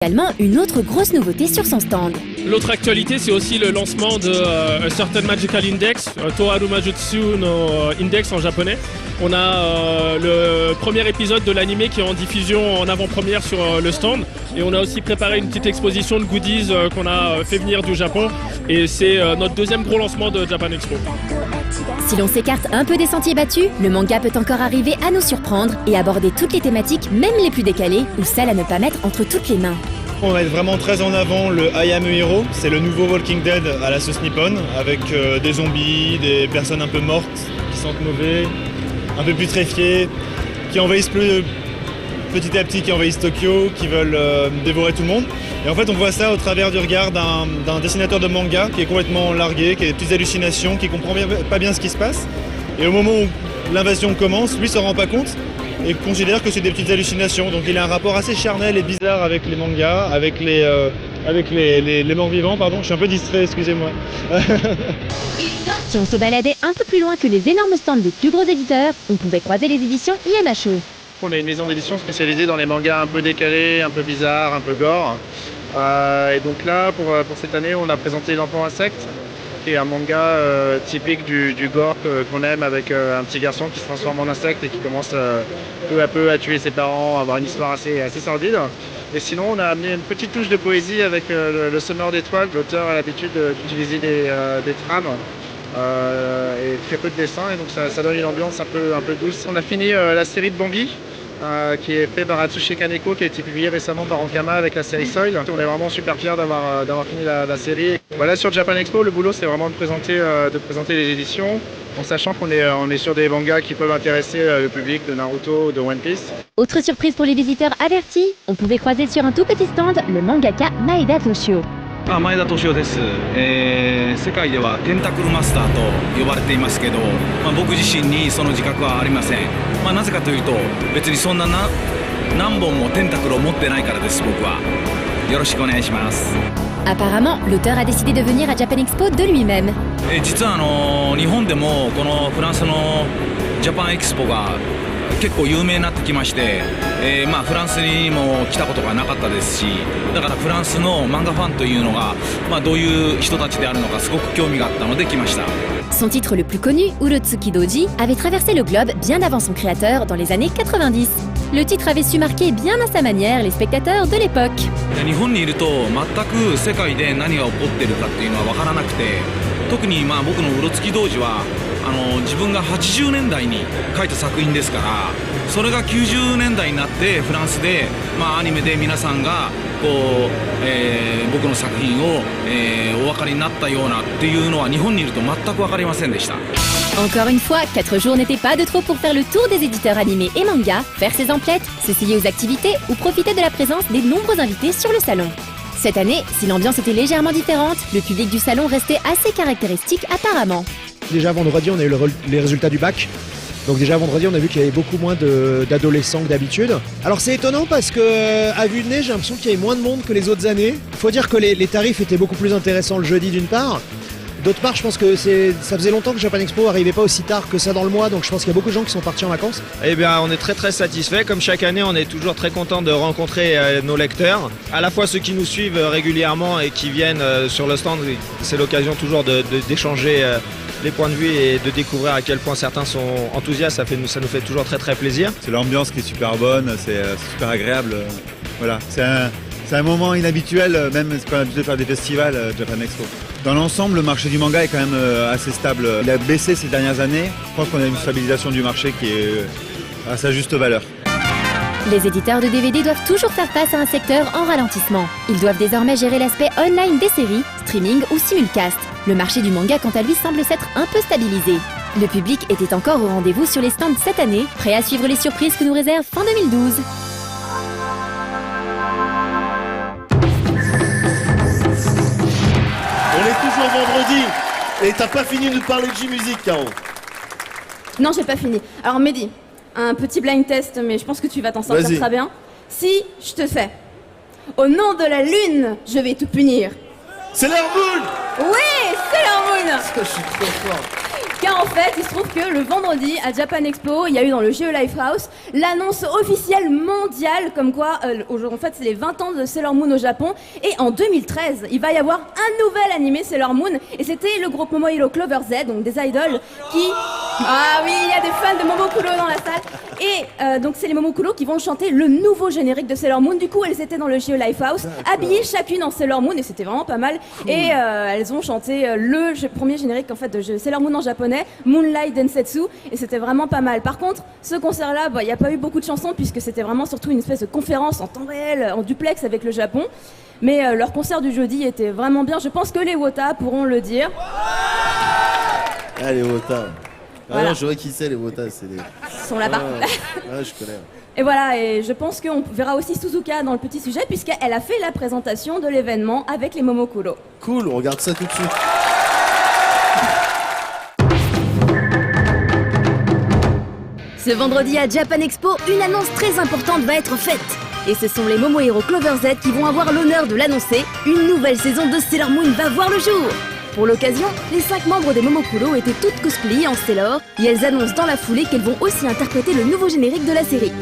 Également une autre grosse nouveauté sur son stand. L'autre actualité, c'est aussi le lancement de A Certain Magical Index, Toharu Majutsu no Index en japonais. On a le premier épisode de l'anime qui est en diffusion en avant-première sur le stand. Et on a aussi préparé une petite exposition de goodies qu'on a fait venir du Japon. Et c'est notre deuxième gros lancement de Japan Expo. Si l'on s'écarte un peu des sentiers battus, le manga peut encore arriver à nous surprendre et aborder toutes les thématiques, même les plus décalées, ou celles à ne pas mettre entre toutes les mains. On va être vraiment très en avant le I Am a Hero, c'est le nouveau Walking Dead à la sauce nippone, avec des zombies, des personnes un peu mortes, qui sentent mauvais, un peu putréfiées, qui envahissent petit à petit, qui envahissent Tokyo, qui veulent dévorer tout le monde. Et en fait on voit ça au travers du regard d'un dessinateur de manga qui est complètement largué, qui a des petites hallucinations, qui comprend pas bien ce qui se passe. Et au moment où l'invasion commence, lui s'en rend pas compte et considère que c'est des petites hallucinations. Donc il a un rapport assez charnel et bizarre avec les mangas, avec les morts vivants, pardon. Je suis un peu distrait, excusez-moi. Si on se baladait un peu plus loin que les énormes stands des plus gros éditeurs, on pouvait croiser les éditions IMHE. On est une maison d'édition spécialisée dans les mangas un peu décalés, un peu bizarres, un peu gore. Et donc là, pour cette année, on a présenté L'Enfant Insecte, qui est un manga typique du gore qu'on aime, avec un petit garçon qui se transforme en insecte et qui commence peu à peu à tuer ses parents, à avoir une histoire assez sordide. Et sinon, on a amené une petite touche de poésie avec le Semeur d'étoiles. L'auteur a l'habitude d'utiliser des trames et très peu de dessins, et donc ça donne une ambiance un peu douce. On a fini la série de Bambi, qui est fait par Atsushi Kaneko, qui a été publié récemment par Ankama avec la série Soil. On est vraiment super fiers d'avoir fini la série. Voilà, sur Japan Expo, le boulot c'est vraiment de présenter les éditions, en sachant qu'on est sur des mangas qui peuvent intéresser le public de Naruto ou de One Piece. Autre surprise pour les visiteurs avertis, on pouvait croiser sur un tout petit stand le mangaka Maeda Toshio. 前田敏夫です、世界ではテンタクルマスターと呼ばれていますけど、僕自身にその自覚はありません。なぜかというと別にそんな何本もテンタクルを持ってないからです。僕はよろしくお願いします。 Apparemment, l'auteur a décidé de venir à Japan Expo de lui-même. 実は日本でもこのフランスのジャパンエキスポが結構有名になってきまして、フランスにも来たことがなかったですし、だからフランスの漫画ファンというのが、どういう人たちであるのかすごく興味があったので来ました。 Son titre le plus connu, Urotsuki Doji, avait traversé le globe bien avant son créateur dans les années 90. Le titre avait su marquer bien à sa manière les spectateurs de l'époque. 日本にいると全く世界で何が起こってるかっていうのは分からなくて、特に僕のうろつき童子は自分が80年代に描いた作品ですから、それが90年代になってフランスで、アニメで皆さんがこう、僕の作品を、お分かりになったようなっていうのは日本にいると全く分かりませんでした。Encore une fois, 4 jours n'étaient pas de trop pour faire le tour des éditeurs animés et mangas, faire ses emplettes, s'essayer aux activités ou profiter de la présence des nombreux invités sur le salon. Cette année, si l'ambiance était légèrement différente, le public du salon restait assez caractéristique apparemment. Déjà vendredi, on a eu les résultats du bac. Donc déjà vendredi, on a vu qu'il y avait beaucoup moins d'adolescents que d'habitude. Alors c'est étonnant parce que à vue de nez, j'ai l'impression qu'il y avait moins de monde que les autres années. Faut dire que les tarifs étaient beaucoup plus intéressants le jeudi d'une part. D'autre part, je pense que ça faisait longtemps que Japan Expo n'arrivait pas aussi tard que ça dans le mois, donc je pense qu'il y a beaucoup de gens qui sont partis en vacances. Eh bien, on est très satisfait. Comme chaque année, on est toujours très content de rencontrer nos lecteurs. À la fois ceux qui nous suivent régulièrement et qui viennent sur le stand, c'est l'occasion toujours d'échanger les points de vue et de découvrir à quel point certains sont enthousiastes. Ça nous fait toujours très plaisir. C'est l'ambiance qui est super bonne, c'est super agréable. Voilà, c'est un moment inhabituel, même quand on a l'habitude de faire des festivals, Japan Expo. Dans l'ensemble, le marché du manga est quand même assez stable. Il a baissé ces dernières années. Je pense qu'on a une stabilisation du marché qui est à sa juste valeur. Les éditeurs de DVD doivent toujours faire face à un secteur en ralentissement. Ils doivent désormais gérer l'aspect online des séries, streaming ou simulcast. Le marché du manga, quant à lui, semble s'être un peu stabilisé. Le public était encore au rendez-vous sur les stands cette année, prêt à suivre les surprises que nous réserve fin 2012. On est toujours vendredi et t'as pas fini de nous parler de J-Music, Caro. Non, j'ai pas fini. Alors Mehdi, un petit blind test, mais je pense que tu vas t'en sortir très bien. Si je te fais, au nom de la lune, je vais te punir. Sailor Moon. Oui, Sailor Moon. Je suis trop fort. Car en fait, il se trouve que le vendredi à Japan Expo, il y a eu dans le GE Lifehouse l'annonce officielle mondiale comme quoi, en fait, c'est les 20 ans de Sailor Moon au Japon. Et en 2013, il va y avoir un nouvel animé Sailor Moon. Et c'était le groupe Momohiro Clover Z, donc des idols, qui... Ah oui, il y a des fans de Momokuro dans la salle. Et donc c'est les Momokuro qui vont chanter le nouveau générique de Sailor Moon. Du coup, elles étaient dans le GE Lifehouse, habillées chacune en Sailor Moon, et c'était vraiment pas mal. Cool. Et elles ont chanté le premier générique en fait de Sailor Moon en japonais, Moonlight Densetsu, et c'était vraiment pas mal. Par contre, ce concert-là, il n'y a pas eu beaucoup de chansons puisque c'était vraiment surtout une espèce de conférence en temps réel, en duplex avec le Japon. Mais leur concert du jeudi était vraiment bien. Je pense que les Wota pourront le dire. Ah, les Wota. Voilà. Non, je vois qui c'est, les Wota, c'est des... Ils sont là-bas. Ouais, je connais. Et voilà, et je pense qu'on verra aussi Suzuka dans le petit sujet puisqu'elle a fait la présentation de l'événement avec les Momokuro. Cool, on regarde ça tout de suite. Ce vendredi à Japan Expo, une annonce très importante va être faite. Et ce sont les Momohiro Clover Z qui vont avoir l'honneur de l'annoncer. Une nouvelle saison de Sailor Moon va voir le jour. Pour l'occasion, les 5 membres des Momokuro étaient toutes cosplayées en Sailor et elles annoncent dans la foulée qu'elles vont aussi interpréter le nouveau générique de la série.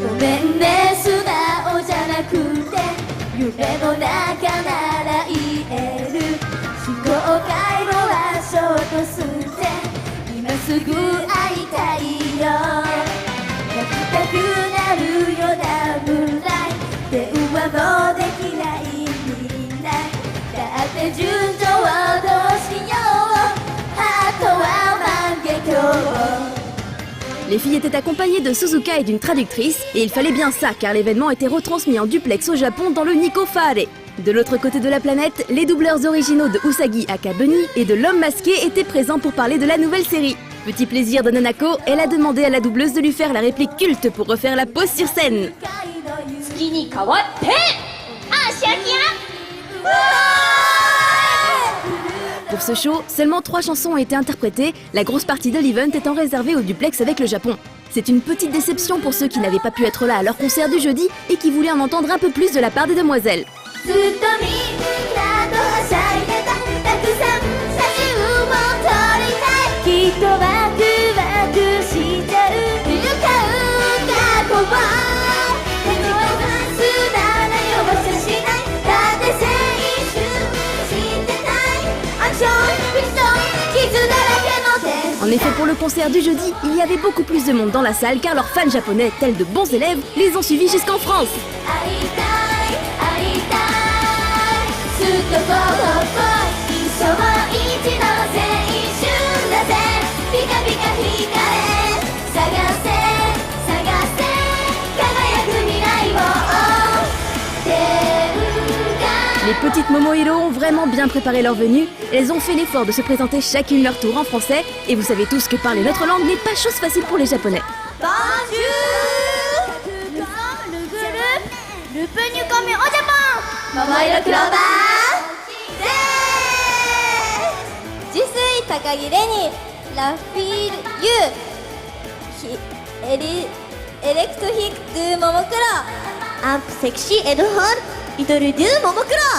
Les filles étaient accompagnées de Suzuka et d'une traductrice, et il fallait bien ça car l'événement était retransmis en duplex au Japon dans le Nikko Fare. De l'autre côté de la planète, les doubleurs originaux de Usagi aka Bunny et de l'homme masqué étaient présents pour parler de la nouvelle série. Petit plaisir de Nanako, elle a demandé à la doubleuse de lui faire la réplique culte pour refaire la pause sur scène. Pour ce show, seulement 3 chansons ont été interprétées, la grosse partie de l'event étant réservée au duplex avec le Japon. C'est une petite déception pour ceux qui n'avaient pas pu être là à leur concert du jeudi et qui voulaient en entendre un peu plus de la part des demoiselles. En effet, pour le concert du jeudi, il y avait beaucoup plus de monde dans la salle car leurs fans japonais, tels de bons élèves, les ont suivis jusqu'en France. petites Momohiro ont vraiment bien préparé leur venue. Elles ont fait l'effort de se présenter chacune leur tour en français. Et vous savez tous que parler notre langue n'est pas chose facile pour les Japonais. Bonjour. Le peu newcomer au Japon. Momohiro Clover. Je suis Takagi Reni. La fille Electric du Momokuro. Un sexy headphone. Idole du Momokuro.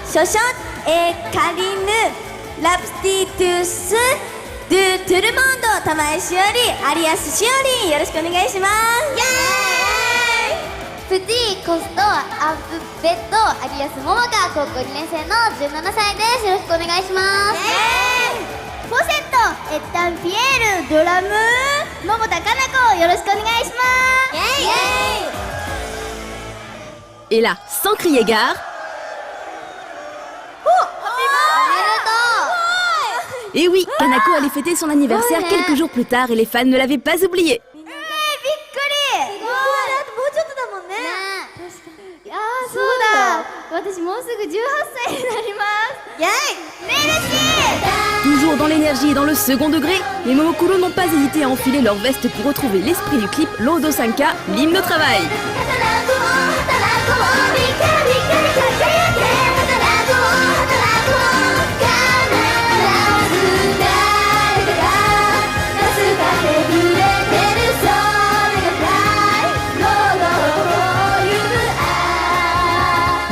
Chochotte et Karine. Lapstitus du tout le monde. Tamae Shiori. Alias Shiori. よろしくお願いします。イエーイ。プティコストアップベッドアリアスモモカ高校2年生の17歳です。よろしくお願いします。フォセットエッタンピエールドラム桃田かな子よろしくお願いします。イエーイ。 Et là, sans crier gare, et oui, Kanako allait fêter son anniversaire quelques jours plus tard et les fans ne l'avaient pas oublié. Toujours dans l'énergie et dans le second degré, les Momokuro n'ont pas hésité à enfiler leur veste pour retrouver l'esprit du clip Lodo Sanka, l'hymne au travail.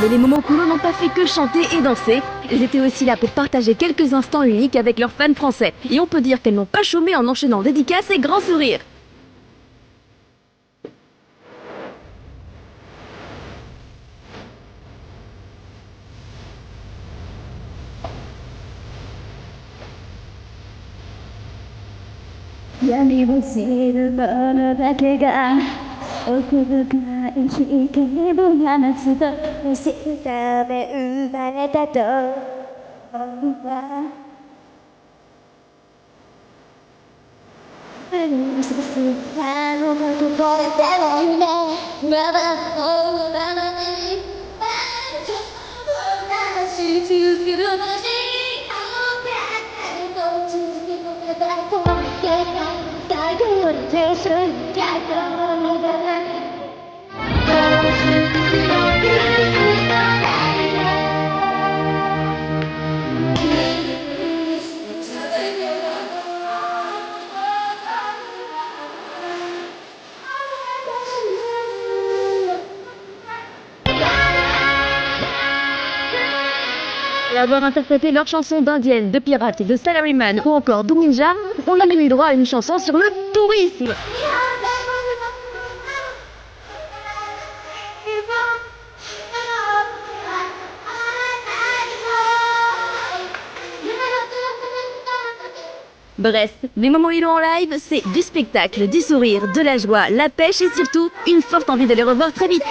Mais les Momokuro n'ont pas fait que chanter et danser, elles étaient aussi là pour partager quelques instants uniques avec leurs fans français. Et on peut dire qu'elles n'ont pas chômé en enchaînant dédicaces et grands sourires. Et avoir interprété leur chanson d'indienne, de pirate et de salaryman ou encore d'Ouminja, on a même eu droit à une chanson sur le tourisme. Bref, les Momohiro en live, c'est du spectacle, du sourire, de la joie, la pêche et surtout une forte envie de les revoir très vite.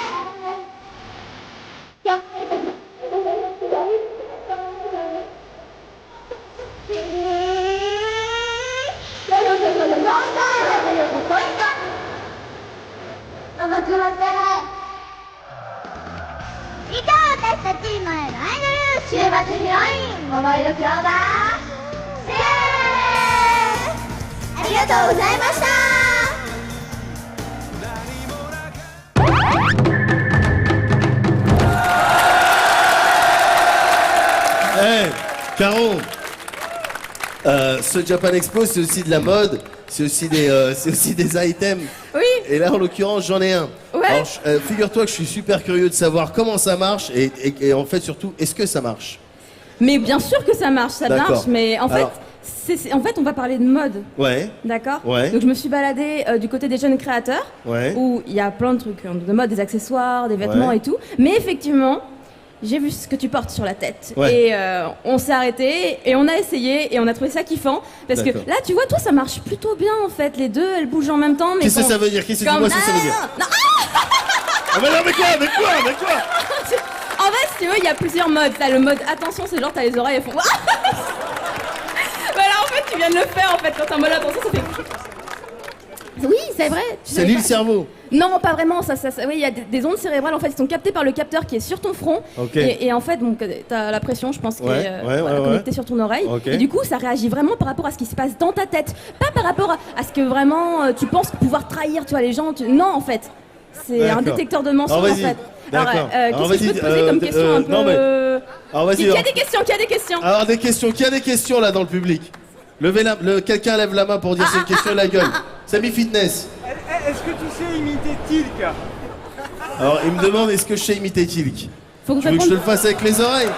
Hey, Caro, ce Japan Expo, c'est aussi de la mode, c'est aussi des items. Oui. Et là, en l'occurrence, j'en ai un. Ouais. Alors, figure-toi que je suis super curieux de savoir comment ça marche et en fait, surtout, est-ce que ça marche? Mais bien sûr que ça marche, ça D'accord. marche, mais en fait, Alors- en fait, on va parler de mode. Ouais. D'accord. Ouais. Donc je me suis baladée du côté des jeunes créateurs, Ouais. où il y a plein de trucs de mode, des accessoires, des vêtements Ouais. et tout. Mais effectivement, j'ai vu ce que tu portes sur la tête. Ouais. Et on s'est arrêté et on a essayé et on a trouvé ça kiffant. Parce que D'accord. là, tu vois, toi, ça marche plutôt bien en fait. Les deux, elles bougent en même temps. Mais Qu'est-ce que bon, ça veut dire? Qu'est-ce que comme- dis-moi ce que ça veut dire? Non, Ah bah non, mais quoi? Mais quoi? Mais quoi? En fait, si tu veux, il y a plusieurs modes. T'as le mode attention, c'est genre t'as les oreilles, elles font. Voilà, en fait, tu viens de le faire en fait. Quand t'as un mode attention, ça fait. Oui, c'est vrai. Ça lit le cerveau. Non, pas vraiment. Oui, il y a des ondes cérébrales en fait, qui sont captées par le capteur qui est sur ton front. Okay. Et en fait, donc, t'as la pression, je pense, qui est connectée sur ton oreille. Okay. Et du coup, ça réagit vraiment par rapport à ce qui se passe dans ta tête, pas par rapport à ce que vraiment tu penses pouvoir trahir, tu vois, les gens. Non, en fait, c'est un détecteur de mensonges en fait. Alors, qu'est-ce que je peux te poser comme question un peu Alors, vas-y. Qui a des questions? Alors qui a des questions là dans le public? Quelqu'un lève la main pour dire cette question, la gueule. Samy Fitness. Est-ce que tu sais imiter Tilk? Alors il me demande est-ce que je sais imiter Tilk. Tu veux que je te le fasse avec les oreilles?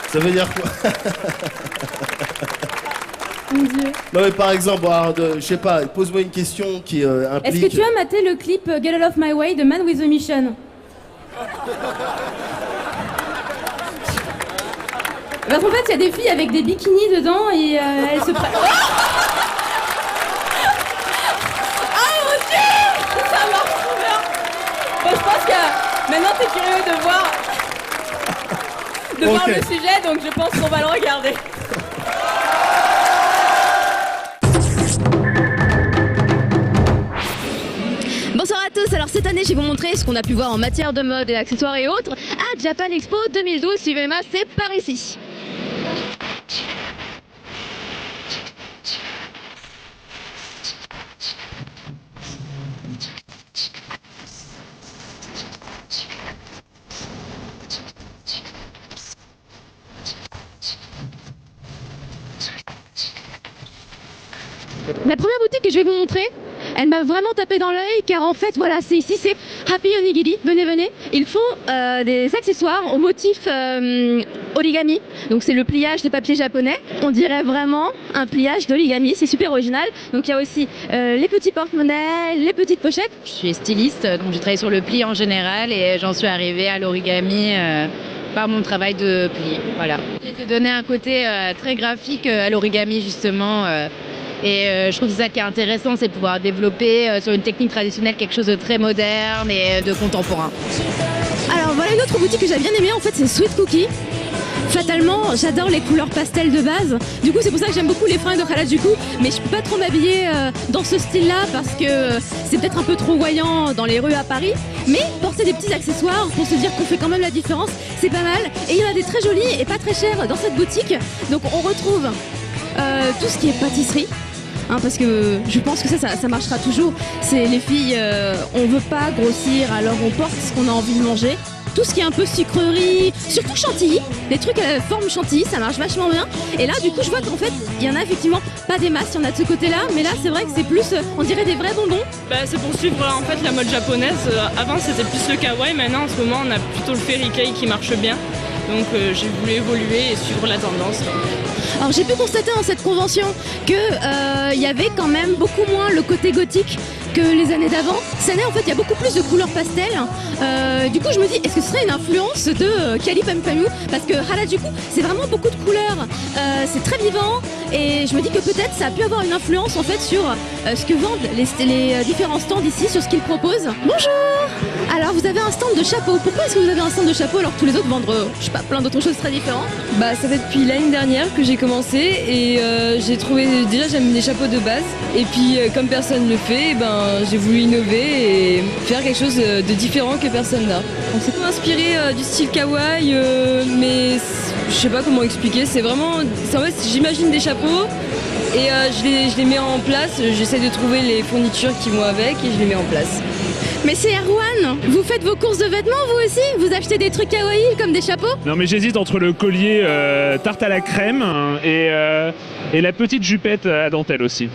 Ça veut dire quoi? Mon Dieu. Non mais par exemple, je sais pas, pose-moi une question qui implique... Est-ce que tu as maté le clip Get Out of My Way de Man with a Mission? Parce qu'en fait, il y a des filles avec des bikinis dedans et elles se prennent... Ah mon Dieu! Ça marche trop bien! Bon, je pense que maintenant t'es curieux de voir... voir le sujet, donc je pense qu'on va le regarder. Bonsoir à tous, alors cette année je vais vous montrer ce qu'on a pu voir en matière de mode et accessoires et autres à Japan Expo 2012, suivez-moi, c'est par ici. La première boutique que je vais vous montrer, elle m'a vraiment tapé dans l'œil car en fait voilà c'est ici, c'est Happy Onigiri, venez, ils font des accessoires au motif origami, donc c'est le pliage des papiers japonais, on dirait vraiment un pliage d'origami, c'est super original, donc il y a aussi les petits porte-monnaies, les petites pochettes. Je suis styliste, donc j'ai travaillé sur le pli en général et j'en suis arrivée à l'origami par mon travail de pli, voilà. J'ai donné un côté très graphique à l'origami justement. Et je trouve que c'est ça qui est intéressant, c'est de pouvoir développer sur une technique traditionnelle quelque chose de très moderne et de contemporain. Alors voilà une autre boutique que j'ai bien aimée, en fait c'est Sweet Cookie. Fatalement, j'adore les couleurs pastel de base. Du coup, c'est pour ça que j'aime beaucoup les fringues de Harajuku. Mais je peux pas trop m'habiller dans ce style-là parce que c'est peut-être un peu trop voyant dans les rues à Paris. Mais porter des petits accessoires pour se dire qu'on fait quand même la différence, c'est pas mal. Et il y en a des très jolis et pas très chers dans cette boutique. Donc on retrouve tout ce qui est pâtisserie. Parce que je pense que ça marchera toujours. C'est les filles, on veut pas grossir, alors on porte ce qu'on a envie de manger. Tout ce qui est un peu sucrerie, surtout chantilly, les trucs à la forme chantilly, ça marche vachement bien. Et là, du coup, je vois qu'en fait, il y en a effectivement pas des masses, il y en a de ce côté-là, mais là, c'est vrai que c'est plus, on dirait des vrais bonbons. C'est pour suivre en fait la mode japonaise. Avant, c'était plus le kawaii, maintenant, en ce moment, on a plutôt le fairy cake qui marche bien. Donc, j'ai voulu évoluer et suivre la tendance. Alors j'ai pu constater dans cette convention que il y avait quand même beaucoup moins le côté gothique que les années d'avant. Cette année en fait il y a beaucoup plus de couleurs pastel. Du coup je me dis est-ce que ce serait une influence de Kali Pampamou parce que Harajuku c'est vraiment beaucoup de couleurs, c'est très vivant et je me dis que peut-être ça a pu avoir une influence en fait sur ce que vendent les différents stands ici, sur ce qu'ils proposent. Bonjour. Alors vous avez un stand de chapeau. Pourquoi est-ce que vous avez un stand de chapeau alors que tous les autres vendent je sais pas plein d'autres choses très différentes? Ça fait depuis l'année dernière que j'ai commencé et j'ai trouvé déjà j'aime les chapeaux de base et puis comme personne ne le fait j'ai voulu innover et faire quelque chose de différent que personne n'a. On s'est pas inspiré du style kawaii mais je sais pas comment expliquer, c'est en fait j'imagine des chapeaux et je les mets en place, j'essaie de trouver les fournitures qui vont avec et je les mets en place. Mais c'est Erwan, vous faites vos courses de vêtements vous aussi? Vous achetez des trucs kawaii comme des chapeaux? Non mais j'hésite entre le collier tarte à la crème et la petite jupette à dentelle aussi.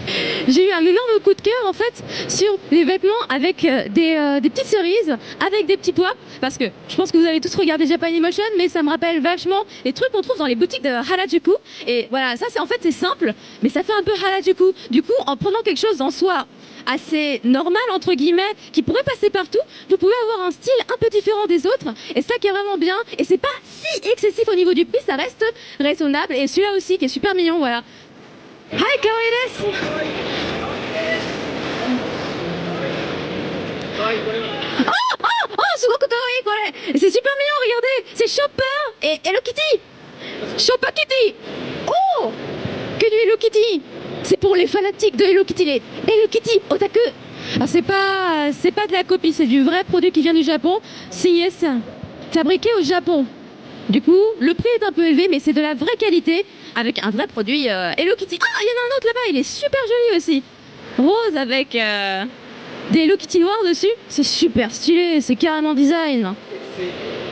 J'ai eu un énorme coup de cœur en fait sur les vêtements avec des petites cerises, avec des petits pois, parce que je pense que vous avez tous regardé Japanimotion, mais ça me rappelle vachement les trucs qu'on trouve dans les boutiques de Harajuku. Et voilà, ça c'est simple, mais ça fait un peu Harajuku. Du coup, en prenant quelque chose en soi assez normal entre guillemets, qui pourrait passer partout, vous pouvez avoir un style un peu différent des autres, et ça qui est vraiment bien, et c'est pas si excessif au niveau du prix, ça reste raisonnable, et celui-là aussi qui est super mignon, voilà. Hi, kawaii desu. Oh, sugoku kawaii kore. C'est super mignon, regardez, c'est Chopper et Hello Kitty. Chopper Kitty. Oh, que du Hello Kitty. C'est pour les fanatiques de Hello Kitty, les Hello Kitty Otaku. Alors c'est pas de la copie, c'est du vrai produit qui vient du Japon. CIS, fabriqué au Japon. Du coup, le prix est un peu élevé, mais c'est de la vraie qualité avec un vrai produit Hello Kitty. Ah, il y en a un autre là-bas, il est super joli aussi. Rose avec des Hello Kitty noirs dessus. C'est super stylé, c'est carrément design.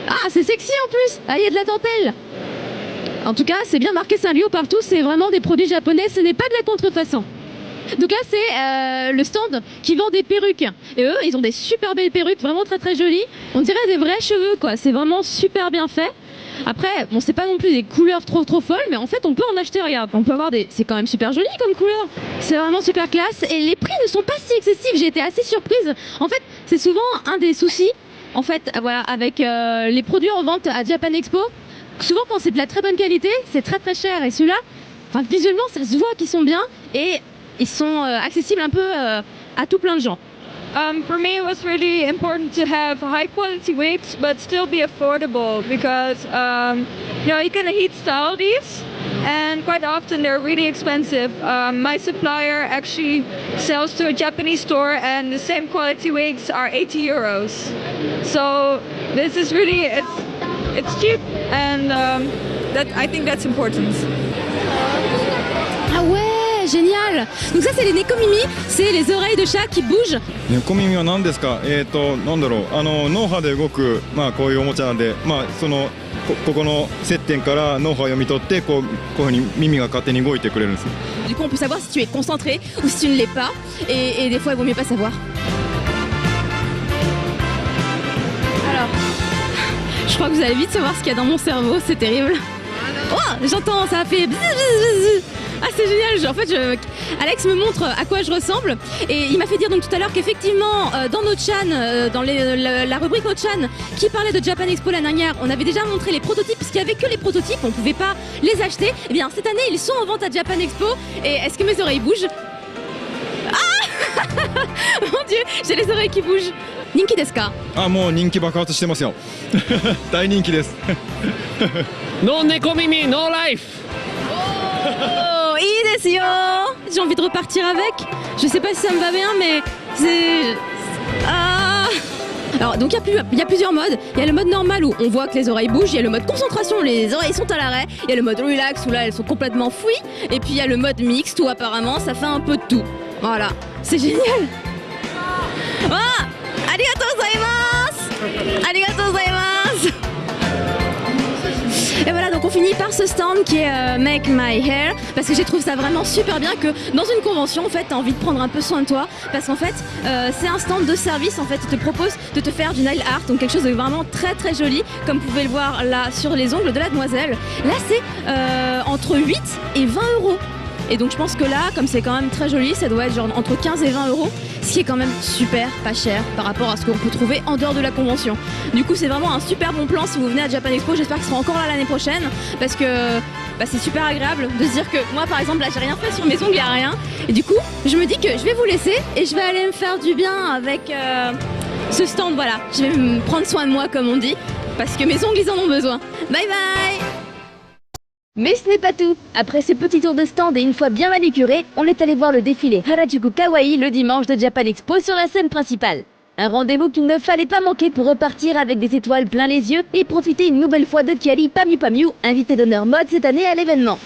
Ah, c'est sexy en plus. Ah, il y a de la dentelle. En tout cas, c'est bien marqué Saint-Lio partout, c'est vraiment des produits japonais, ce n'est pas de la contrefaçon. Donc là, c'est le stand qui vend des perruques. Et eux, ils ont des super belles perruques, vraiment très très jolies. On dirait des vrais cheveux, quoi. C'est vraiment super bien fait. Après, bon, c'est pas non plus des couleurs trop folles, mais en fait, on peut en acheter, regarde. On peut avoir des... C'est quand même super joli comme couleur. C'est vraiment super classe. Et les prix ne sont pas si excessifs, j'ai été assez surprise. En fait, c'est souvent un des soucis, en fait, voilà, avec les produits en vente à Japan Expo. Souvent, quand c'est de la très bonne qualité, c'est très très cher. Et celui-là, enfin, visuellement, ça se voit qu'ils sont bien et ils sont accessibles un peu à tout plein de gens. For me, it was really important to have high quality wigs, but still be affordable because you can heat style these, and quite often they're really expensive. My supplier actually sells to a Japanese store, and the same quality wigs are 80 euros. So this is really it's cheap, and I think that's important. Ah ouais, génial. Donc ça c'est les Nekomimi, c'est les oreilles de chat qui bougent. ネコ耳は何ですか？なんだろう、脳波で動くこういうおもちゃなんで、ここの接点から脳波を読み取ってこういう風に耳が勝手に動いてくれるんです。Du coup, on peut savoir si tu es concentré ou si tu ne l'es pas, et des fois, il vaut mieux pas savoir. Alors, je crois que vous allez vite savoir ce qu'il y a dans mon cerveau, c'est terrible. Oh, j'entends, ça a fait bzz, bzz, bzz. Ah, c'est génial. En fait, Alex me montre à quoi je ressemble et il m'a fait dire donc tout à l'heure qu'effectivement dans notre chan, dans la rubrique notre chan qui parlait de Japan Expo l'année dernière, on avait déjà montré les prototypes parce qu'il n'y avait que les prototypes, on ne pouvait pas les acheter. Et bien cette année ils sont en vente à Japan Expo. Et est-ce que mes oreilles bougent? Ah mon dieu, j'ai les oreilles qui bougent. Ninki desu ka? あ、もう人気爆発してますよ。大人気です。No Nekomimi, no life. Oh, desu yo. J'ai envie de repartir avec. Je sais pas si ça me va bien, mais c'est... Ah. Alors, donc il y a plusieurs modes. Il y a le mode normal où on voit que les oreilles bougent. Il y a le mode concentration où les oreilles sont à l'arrêt. Il y a le mode relax où là elles sont complètement fouilles. Et puis il y a le mode mixte où apparemment ça fait un peu de tout. Voilà, c'est génial. Ah, arigatou gozaimasu. Arigatou gozaimasu. Et voilà, donc on finit par ce stand qui est Make My Hair, parce que j'ai trouvé ça vraiment super bien que dans une convention, en fait, t'as envie de prendre un peu soin de toi, parce qu'en fait, c'est un stand de service, en fait, il te propose de te faire du nail art, donc quelque chose de vraiment très très joli, comme vous pouvez le voir là sur les ongles de la demoiselle. Là, c'est entre 8 et 20 euros. Et donc je pense que là, comme c'est quand même très joli, ça doit être genre entre 15 et 20 euros, ce qui est quand même super pas cher par rapport à ce qu'on peut trouver en dehors de la convention. Du coup, c'est vraiment un super bon plan si vous venez à Japan Expo. J'espère qu'ils seront encore là l'année prochaine parce que c'est super agréable de se dire que moi, par exemple, là, j'ai rien fait sur mes ongles, il n'y a rien. Et du coup, je me dis que je vais vous laisser et je vais aller me faire du bien avec ce stand. Voilà, je vais me prendre soin de moi, comme on dit, parce que mes ongles, ils en ont besoin. Bye bye. Mais ce n'est pas tout. Après ce petit tour de stand et une fois bien manucuré, on est allé voir le défilé Harajuku Kawaii le dimanche de Japan Expo sur la scène principale. Un rendez-vous qu'il ne fallait pas manquer pour repartir avec des étoiles plein les yeux et profiter une nouvelle fois de Kyari Pamiu Pamiu, invité d'honneur mode cette année à l'événement.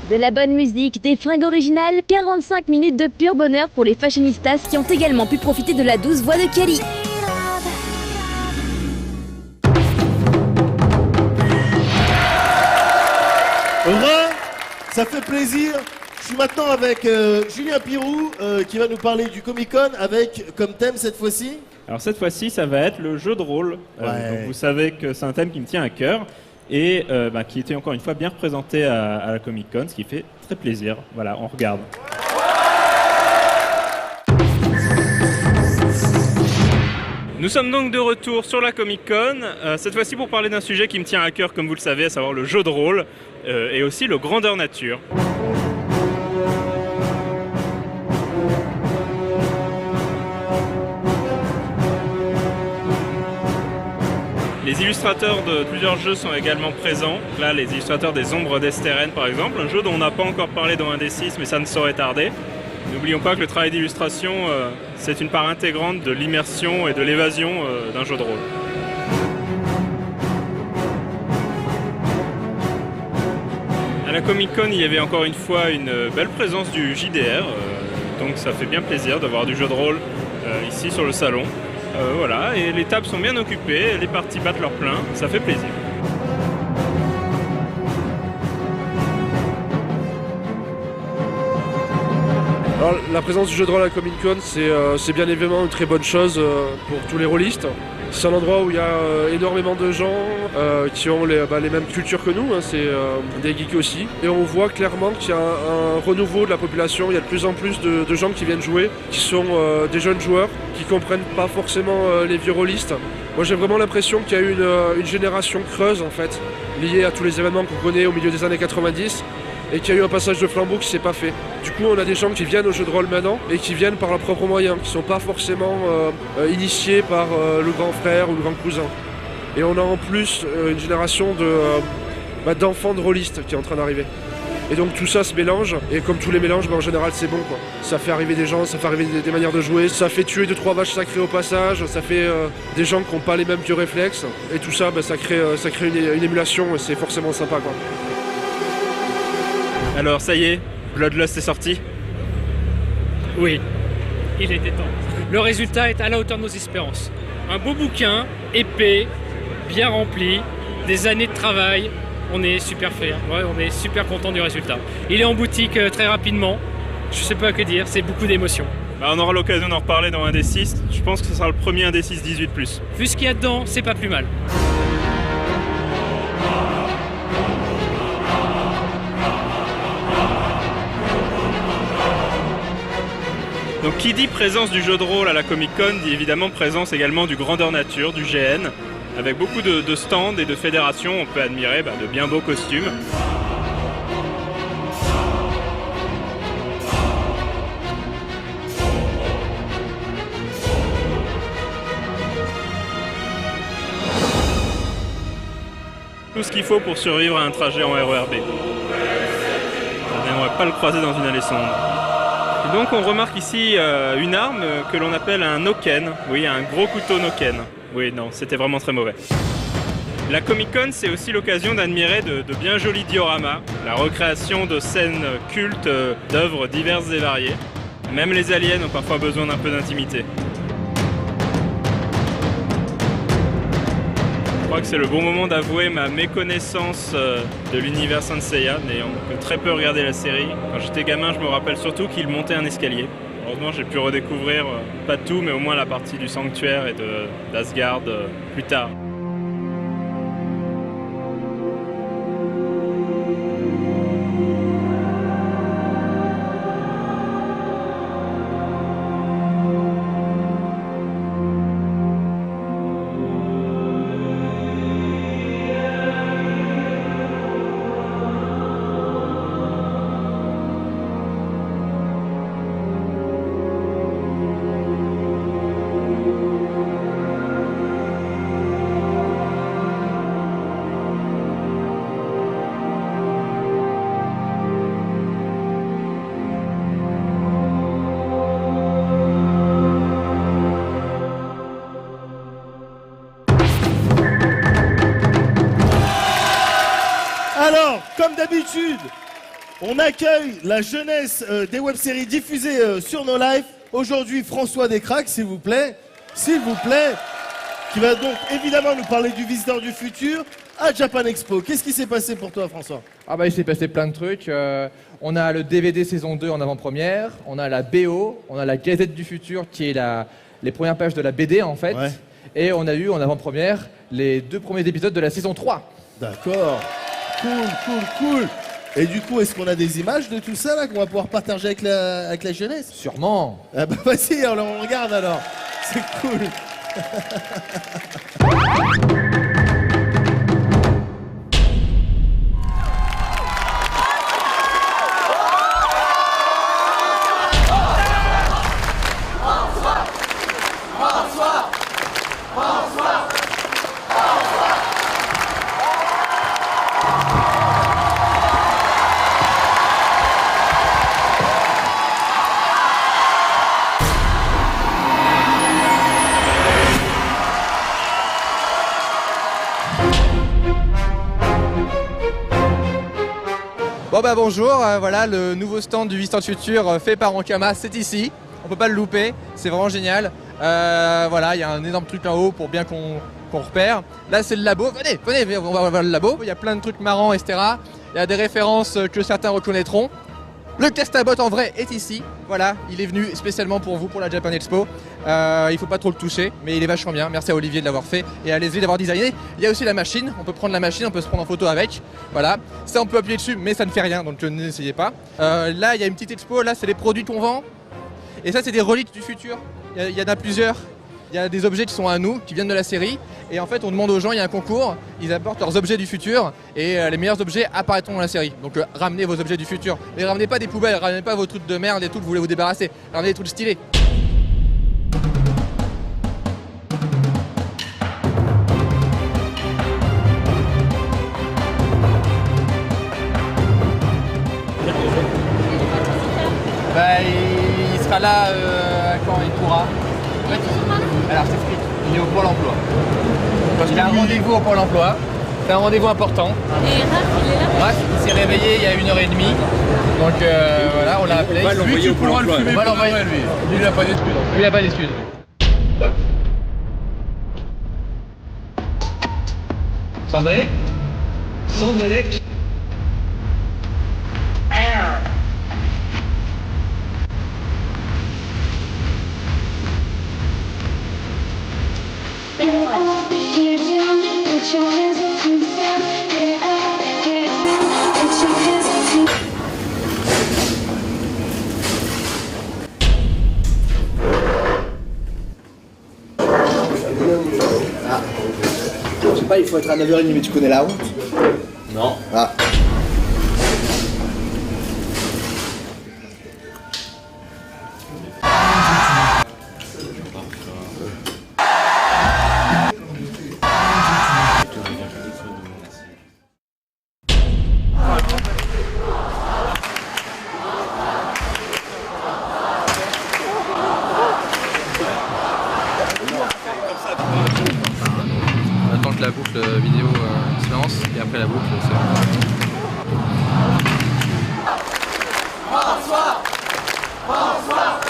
De la bonne musique, des fringues originales, 45 minutes de pur bonheur pour les fashionistas qui ont également pu profiter de la douce voix de Kyari. Heureux, ça fait plaisir. Je suis maintenant avec Julien Pirou qui va nous parler du Comic-Con avec comme thème cette fois-ci. Alors cette fois-ci, ça va être le jeu de rôle. Donc vous savez que c'est un thème qui me tient à cœur et qui était encore une fois bien représenté à la Comic-Con, ce qui fait très plaisir. Voilà, on regarde. Nous sommes donc de retour sur la Comic-Con, cette fois-ci pour parler d'un sujet qui me tient à cœur, comme vous le savez, à savoir le jeu de rôle et aussi le grandeur nature. Les illustrateurs de plusieurs jeux sont également présents. Là, les illustrateurs des Ombres d'Esteren, par exemple, un jeu dont on n'a pas encore parlé dans un des 6, mais ça ne saurait tarder. N'oublions pas que le travail d'illustration, c'est une part intégrante de l'immersion et de l'évasion d'un jeu de rôle. À la Comic Con, il y avait encore une fois une belle présence du JDR, donc ça fait bien plaisir d'avoir du jeu de rôle ici sur le salon. Voilà, et les tables sont bien occupées, les parties battent leur plein, ça fait plaisir. Alors, la présence du jeu de rôle à la Comic Con, c'est bien évidemment une très bonne chose pour tous les rôlistes. C'est un endroit où il y a énormément de gens qui ont les mêmes cultures que nous, hein, c'est des geeks aussi. Et on voit clairement qu'il y a un renouveau de la population, il y a de plus en plus de gens qui viennent jouer, qui sont des jeunes joueurs, qui ne comprennent pas forcément les vieux rôlistes. Moi j'ai vraiment l'impression qu'il y a eu une génération creuse en fait, liée à tous les événements qu'on connaît au milieu des années 90. Et qu'il y a eu un passage de flambeau qui s'est pas fait. Du coup, on a des gens qui viennent au jeu de rôle maintenant et qui viennent par leurs propres moyens, qui sont pas forcément initiés par le grand frère ou le grand cousin. Et on a en plus une génération d'enfants de rôlistes qui est en train d'arriver. Et donc tout ça se mélange, et comme tous les mélanges, en général c'est bon quoi. Ça fait arriver des gens, ça fait arriver des manières de jouer, ça fait tuer 2-3 vaches sacrées au passage, ça fait des gens qui n'ont pas les mêmes vieux réflexes, et tout ça, ça crée une émulation, et c'est forcément sympa quoi. Alors ça y est, Bloodlust est sorti? Oui, il était temps. Le résultat est à la hauteur de nos espérances. Un beau bouquin, épais, bien rempli, des années de travail. On est super fiers, ouais, on est super content du résultat. Il est en boutique très rapidement. Je sais pas que dire, c'est beaucoup d'émotions. On aura l'occasion d'en reparler dans un des 6. Je pense que ce sera le premier un des 6 18+. Vu ce qu'il y a dedans, c'est pas plus mal. Donc qui dit présence du jeu de rôle à la Comic Con dit évidemment présence également du Grandeur Nature, du GN, avec beaucoup de stands et de fédérations. On peut admirer de bien beaux costumes. Tout ce qu'il faut pour survivre à un trajet en RERB. On n'aimerait pas le croiser dans une allée sombre. Et donc on remarque ici une arme que l'on appelle un noken. Oui, un gros couteau noken. Oui, non, c'était vraiment très mauvais. La Comic Con, c'est aussi l'occasion d'admirer de bien jolis dioramas, la recréation de scènes cultes d'œuvres diverses et variées. Même les aliens ont parfois besoin d'un peu d'intimité. Je crois que c'est le bon moment d'avouer ma méconnaissance de l'univers Saint Seiya, n'ayant que très peu regardé la série. Quand j'étais gamin, je me rappelle surtout qu'il montait un escalier. Heureusement, j'ai pu redécouvrir, pas tout, mais au moins la partie du sanctuaire et d'Asgard plus tard. Comme d'habitude, on accueille la jeunesse des web-séries diffusées sur nos lives. Aujourd'hui, François Descraques, s'il vous plaît, qui va donc évidemment nous parler du Visiteur du Futur à Japan Expo. Qu'est-ce qui s'est passé pour toi, François? Il s'est passé plein de trucs. On a le DVD saison 2 en avant-première, on a la BO, on a la Gazette du Futur qui est les premières pages de la BD en fait. Ouais. Et on a eu en avant-première les 2 premiers épisodes de la saison 3. D'accord. Cool. Et du coup, est-ce qu'on a des images de tout ça là qu'on va pouvoir partager avec la jeunesse? Sûrement. Ah bah vas-y, on regarde alors. C'est cool. Bon bah bonjour, voilà le nouveau stand du Visiteur du Futur fait par Ankama, c'est ici. On peut pas le louper, c'est vraiment génial. Voilà, il y a un énorme truc en haut pour bien qu'on repère. Là c'est le labo, venez, on va voir le labo. Il y a plein de trucs marrants, etc. Il y a des références que certains reconnaîtront. Le test à bot en vrai est ici, voilà, il est venu spécialement pour vous, pour la Japan Expo. Il faut pas trop le toucher, mais il est vachement bien. Merci à Olivier de l'avoir fait et à Leslie d'avoir designé. Il y a aussi la machine, on peut prendre la machine, on peut se prendre en photo avec. Voilà, ça on peut appuyer dessus, mais ça ne fait rien, donc n'essayez pas. Là, il y a une petite expo, là c'est les produits qu'on vend. Et ça c'est des reliques du futur, il y en a plusieurs. Il y a des objets qui sont à nous, qui viennent de la série. Et en fait, on demande aux gens, il y a un concours, ils apportent leurs objets du futur. Et les meilleurs objets apparaîtront dans la série. Donc ramenez vos objets du futur. Mais ramenez pas des poubelles, ramenez pas vos trucs de merde et tout que vous voulez vous débarrasser. Ramenez des trucs stylés. Bah, il sera là quand il pourra. En fait, alors je t'explique, il est au Pôle emploi. Il a un rendez-vous au Pôle emploi, c'est un rendez-vous important. Et Raph, il est là? Raph, il s'est réveillé il y a 1h30. Donc voilà, on l'a appelé. On va l'envoyer au Pôle emploi. On va l'envoyer lui. Lui, il n'a pas d'excuses. Lui, il n'a pas d'excuses. Sandré? Sandré? Je sais pas, il faut être à 9h30, mais tu connais la route? Non. Ah. On attend que la boucle vidéo se lance et après la boucle c'est... Bonsoir. Bonsoir.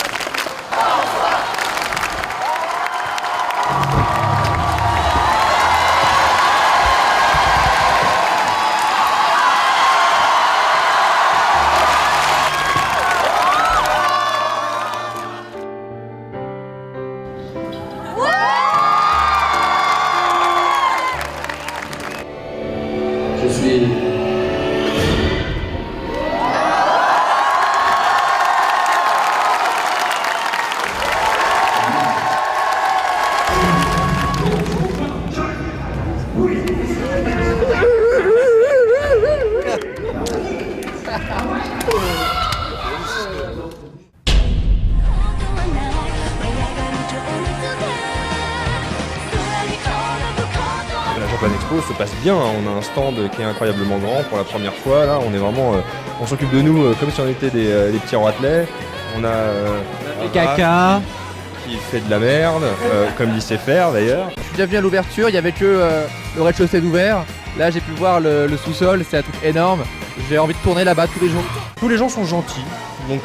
Je suis... La Japan Expo se passe bien, hein. On a un stand qui est incroyablement grand pour la première fois. Là, on est vraiment, on s'occupe de nous comme si on était des petits roitelets. On a des caca qui fait de la merde, comme il sait faire d'ailleurs. Je suis déjà venu à l'ouverture, il y avait que le rez-de-chaussée d'ouvert. Là j'ai pu voir le sous-sol, c'est un truc énorme. J'ai envie de tourner là-bas tous les jours. Tous les gens sont gentils, donc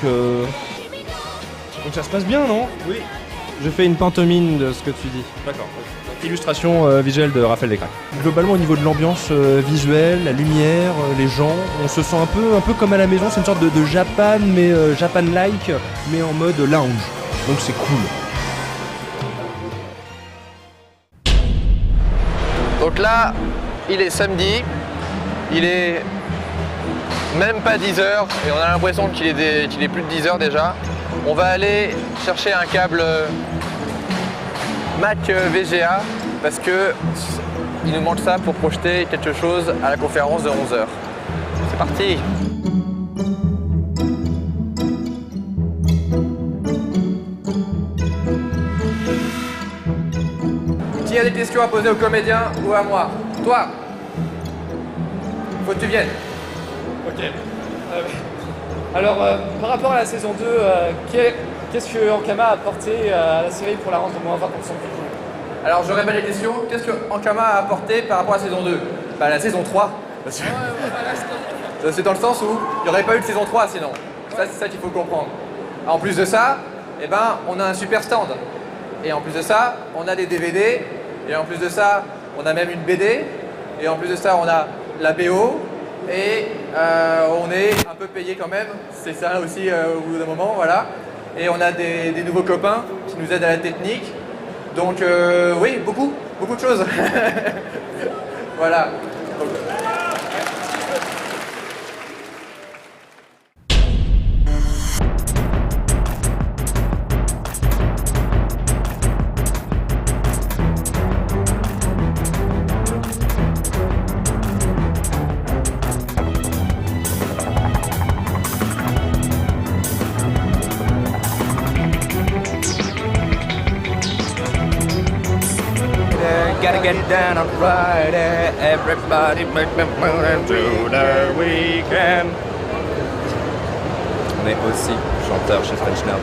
ça se passe bien, non? Oui. Je fais une pantomime de ce que tu dis. D'accord. Illustration visuelle de Raphaël Descraques. Globalement, au niveau de l'ambiance visuelle, la lumière, les gens, on se sent un peu comme à la maison. C'est une sorte de Japan, mais Japan-like, mais en mode lounge. Donc c'est cool. Donc là, il est samedi, il est même pas 10h et on a l'impression qu'il est plus de 10h déjà. On va aller chercher un câble Mac VGA parce que il nous manque ça pour projeter quelque chose à la conférence de 11h. C'est parti! S'il y a des questions à poser aux comédiens ou à moi, toi, faut que tu viennes. Ok. Alors, par rapport à la saison 2, qu'est-ce que Ankama a apporté à la série pour la rendre moins 20% plus cool? Alors, je répète les questions. Qu'est-ce que Ankama a apporté par rapport à la saison 2? Bah, la saison 3. Parce que... C'est dans le sens où il n'y aurait pas eu de saison 3 sinon. Ça, c'est ça qu'il faut comprendre. En plus de ça, eh ben, on a un super stand. Et en plus de ça, on a des DVD. Et en plus de ça, on a même une BD. Et en plus de ça, on a la BO. Et on est un peu payé quand même. C'est ça aussi au bout d'un moment, voilà. Et on a des nouveaux copains qui nous aident à la technique. Donc oui, beaucoup de choses. Voilà. Gotta get down on Friday. Everybody make me move to the weekend. On est aussi chanteur chez French Nerd.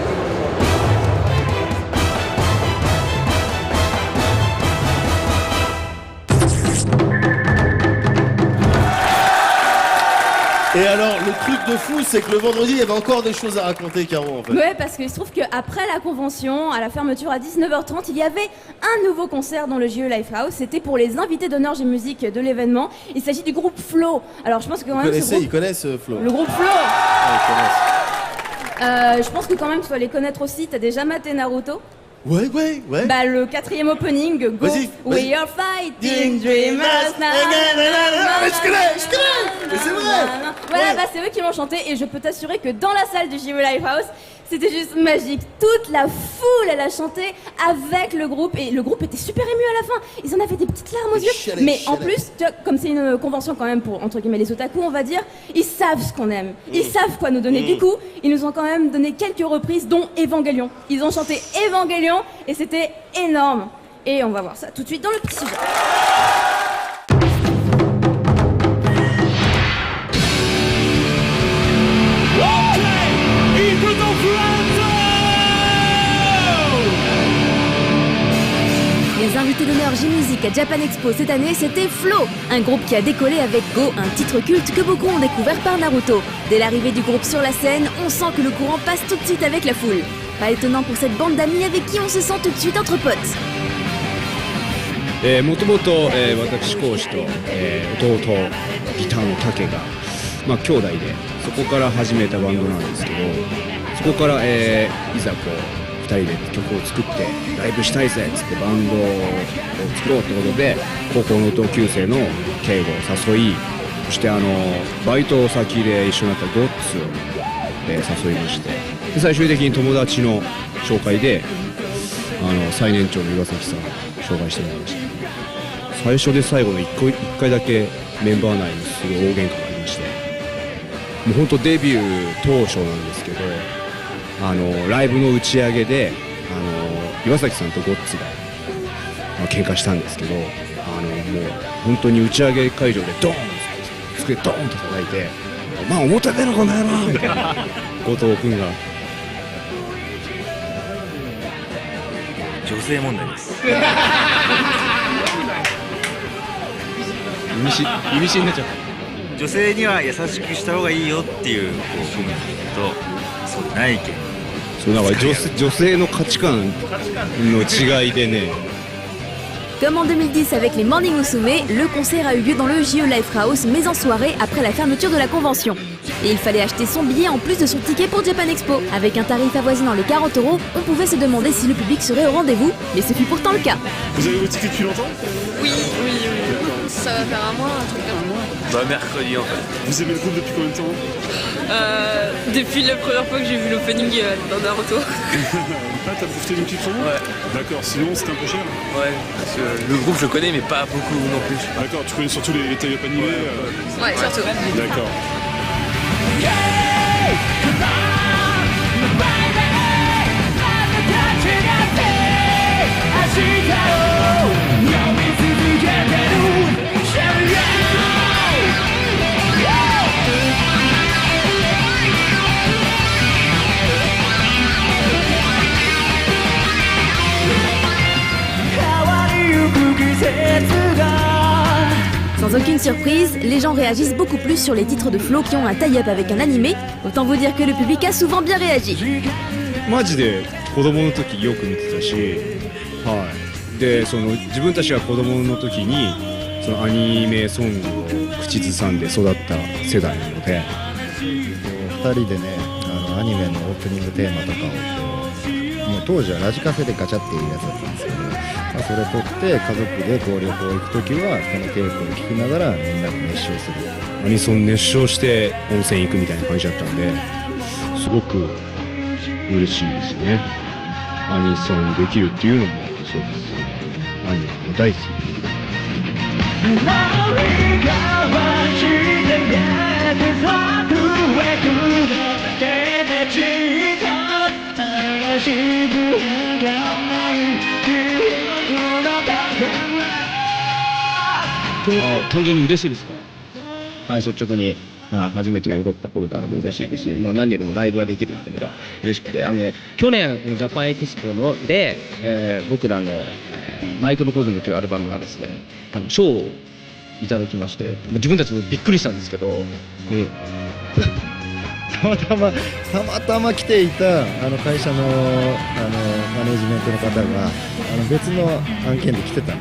Et alors, le truc de fou, c'est que le vendredi, il y avait encore des choses à raconter, Caro, en fait. Ouais, parce qu'il se trouve qu'après la convention, à la fermeture à 19h30, il y avait un nouveau concert dans le JE Lifehouse. C'était pour les invités d'honneur G Musique de l'événement. Il s'agit du groupe Flow. Alors, je pense que quand même. Ils connaissent Flow. Le groupe Flow. Ah, ils connaissent. Je pense que quand même, tu dois les connaître aussi. T'as déjà maté Naruto? Ouais. Bah, le 4e opening, Go, Vas-y. We are fighting dreamers. Mais je connais. Mais c'est vrai. Voilà, bah c'est eux qui l'ont chanté et je peux t'assurer que dans la salle du JE Lifehouse, c'était juste magique. Toute la foule, elle a chanté avec le groupe et le groupe était super ému à la fin. Ils en avaient des petites larmes aux yeux. Mais en plus, tu vois, comme c'est une convention quand même pour, entre guillemets, les otaku, on va dire, ils savent ce qu'on aime. Ils savent quoi nous donner. Du coup, ils nous ont quand même donné quelques reprises, dont Evangelion. Ils ont chanté Evangelion et c'était énorme. Et on va voir ça tout de suite dans le petit sujet. Les invités d'honneur J-Music à Japan Expo cette année, c'était Flow, un groupe qui a décollé avec Go, un titre culte que beaucoup ont découvert par Naruto. Dès l'arrivée du groupe sur la scène, on sent que le courant passe tout de suite avec la foule. Pas étonnant pour cette bande d'amis avec qui on se sent tout de suite entre potes. もともと私講師と弟ギターのタケが兄弟でそこから始めたバンドなんですけどそこからいざこう2人で曲を作ってライブしたいぜっつってバンドを作ろうってことで高校の同級生の圭吾を誘いそしてバイト先で一緒になったゴッツを誘いましてで最終的に友達の紹介で最年長の岩崎さんを紹介してもらいました。最初で最後の1回だけメンバー内にすごい大喧嘩がありましてもうほんとデビュー当初なんですけどライブの打ち上げで岩崎さんとゴッツが、喧嘩したんですけどもう本当に打ち上げ会場でドーン机ドーンと叩いて「まあ表出ろこの野郎!」みたいな後藤君が女性問題です意味深になっちゃった女性には優しくした方がいいよっていうコメントとそうでない意見そうなんか女性の価値観の違いでね Comme en 2010 avec les Morning Musume, le concert a eu lieu dans le JE Lifehouse, mais en soirée après la fermeture de la convention. Et il fallait acheter son billet en plus de son ticket pour Japan Expo. Avec un tarif avoisinant les 40 €, on pouvait se demander si le public serait au rendez-vous, mais ce fut pourtant le cas. Vous avez vos tickets depuis longtemps? Oui. Ça va faire un mois, un truc comme ça. Bah mercredi en fait. Vous aimez le groupe depuis combien de temps? Depuis la première fois que j'ai vu l'opening dans Naruto. Ah, t'as profité d'une petite promo? Ouais. D'accord, sinon c'était un peu cher? Ouais, parce que le groupe je connais mais pas beaucoup non plus. D'accord, tu connais surtout les tie-up animés? Ouais, surtout. D'accord. Sans aucune surprise, les gens réagissent beaucoup plus sur les titres de Flo qui ont un tie-up avec un animé. Autant vous dire que le public a souvent bien réagi. マジで子供の時よく見てたし、はい、でその自分たちが子供の時にそのアニメソングを口ずさんで育った世代なので、2人でねアニメのオープニングテーマとかをもう当時はラジカセでガチャっていうやつだったんですけど、それ撮って家族でこう旅行行く時はこのテープを聴きながらみんなで熱唱する。アニソン熱唱して温泉行くみたいな感じだったんですごく嬉しいですね。アニソンできるっていうのもそうですし、アニメも大好き。単純に嬉しいですか？はい、率直に初めて踊った頃から嬉しいですし、何よりもライブができるっていうのが嬉しくて、去年ジャパンエキスポで、僕らのマイクロコズムというアルバムがですね、賞をいただきまして、自分たちもびっくりしたんですけど、たまたま来ていた会社のマネジメントの方が別の案件で来てた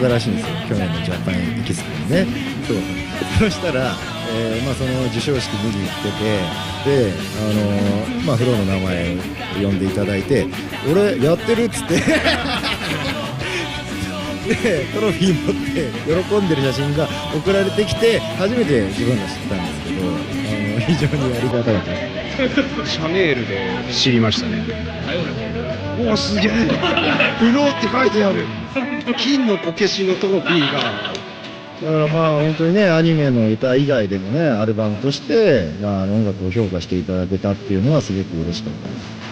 らしいんですよ、去年のジャパンエキスポにね。そうしたら、その授賞式見に行ってて、でフローの名前を呼んでいただいて、俺やってるっつってでトロフィー持って喜んでる写真が送られてきて、初めて自分が知ったんですけど、非常にありがたかったです。シャネールで知りましたね。おお、すげえ、ブローって書いてある。金のこけしのトロフィーが。だから本当にね、アニメの歌以外でもね、アルバムとして音楽を評価していただけたっていうのはすごく嬉しかったです。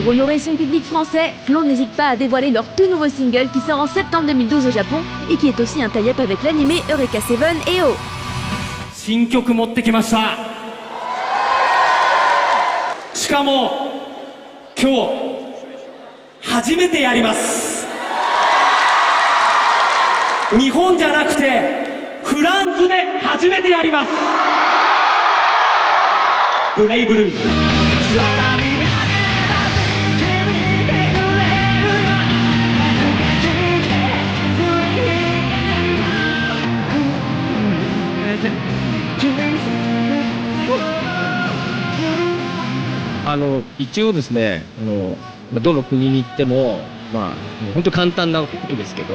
Pour honorer son public français, Flo n'hésite pas à dévoiler leur tout nouveau single qui sort en septembre 2012 au Japon et qui est aussi un tie-up avec l'animé Eureka 7 et O. 新曲持ってきました。しかも今日初めてやります。日本じゃなくてフランスで初めてやります。ブレイブルー。一応ですね、どの国に行っても、本当簡単なことですけど、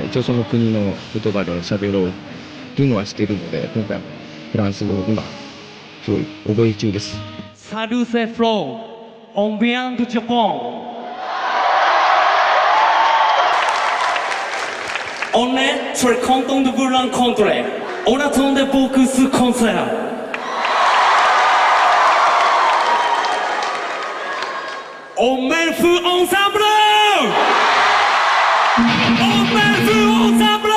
一応その国の言葉で喋ろうというのはしているので、今回もフランス語を今、すごい覚え中です。サルセフロー、オンビアンドジャポン。On est très content de vous rencontrer. On attendait beaucoup ce concert. On met le feu ensemble! On met le feu ensemble!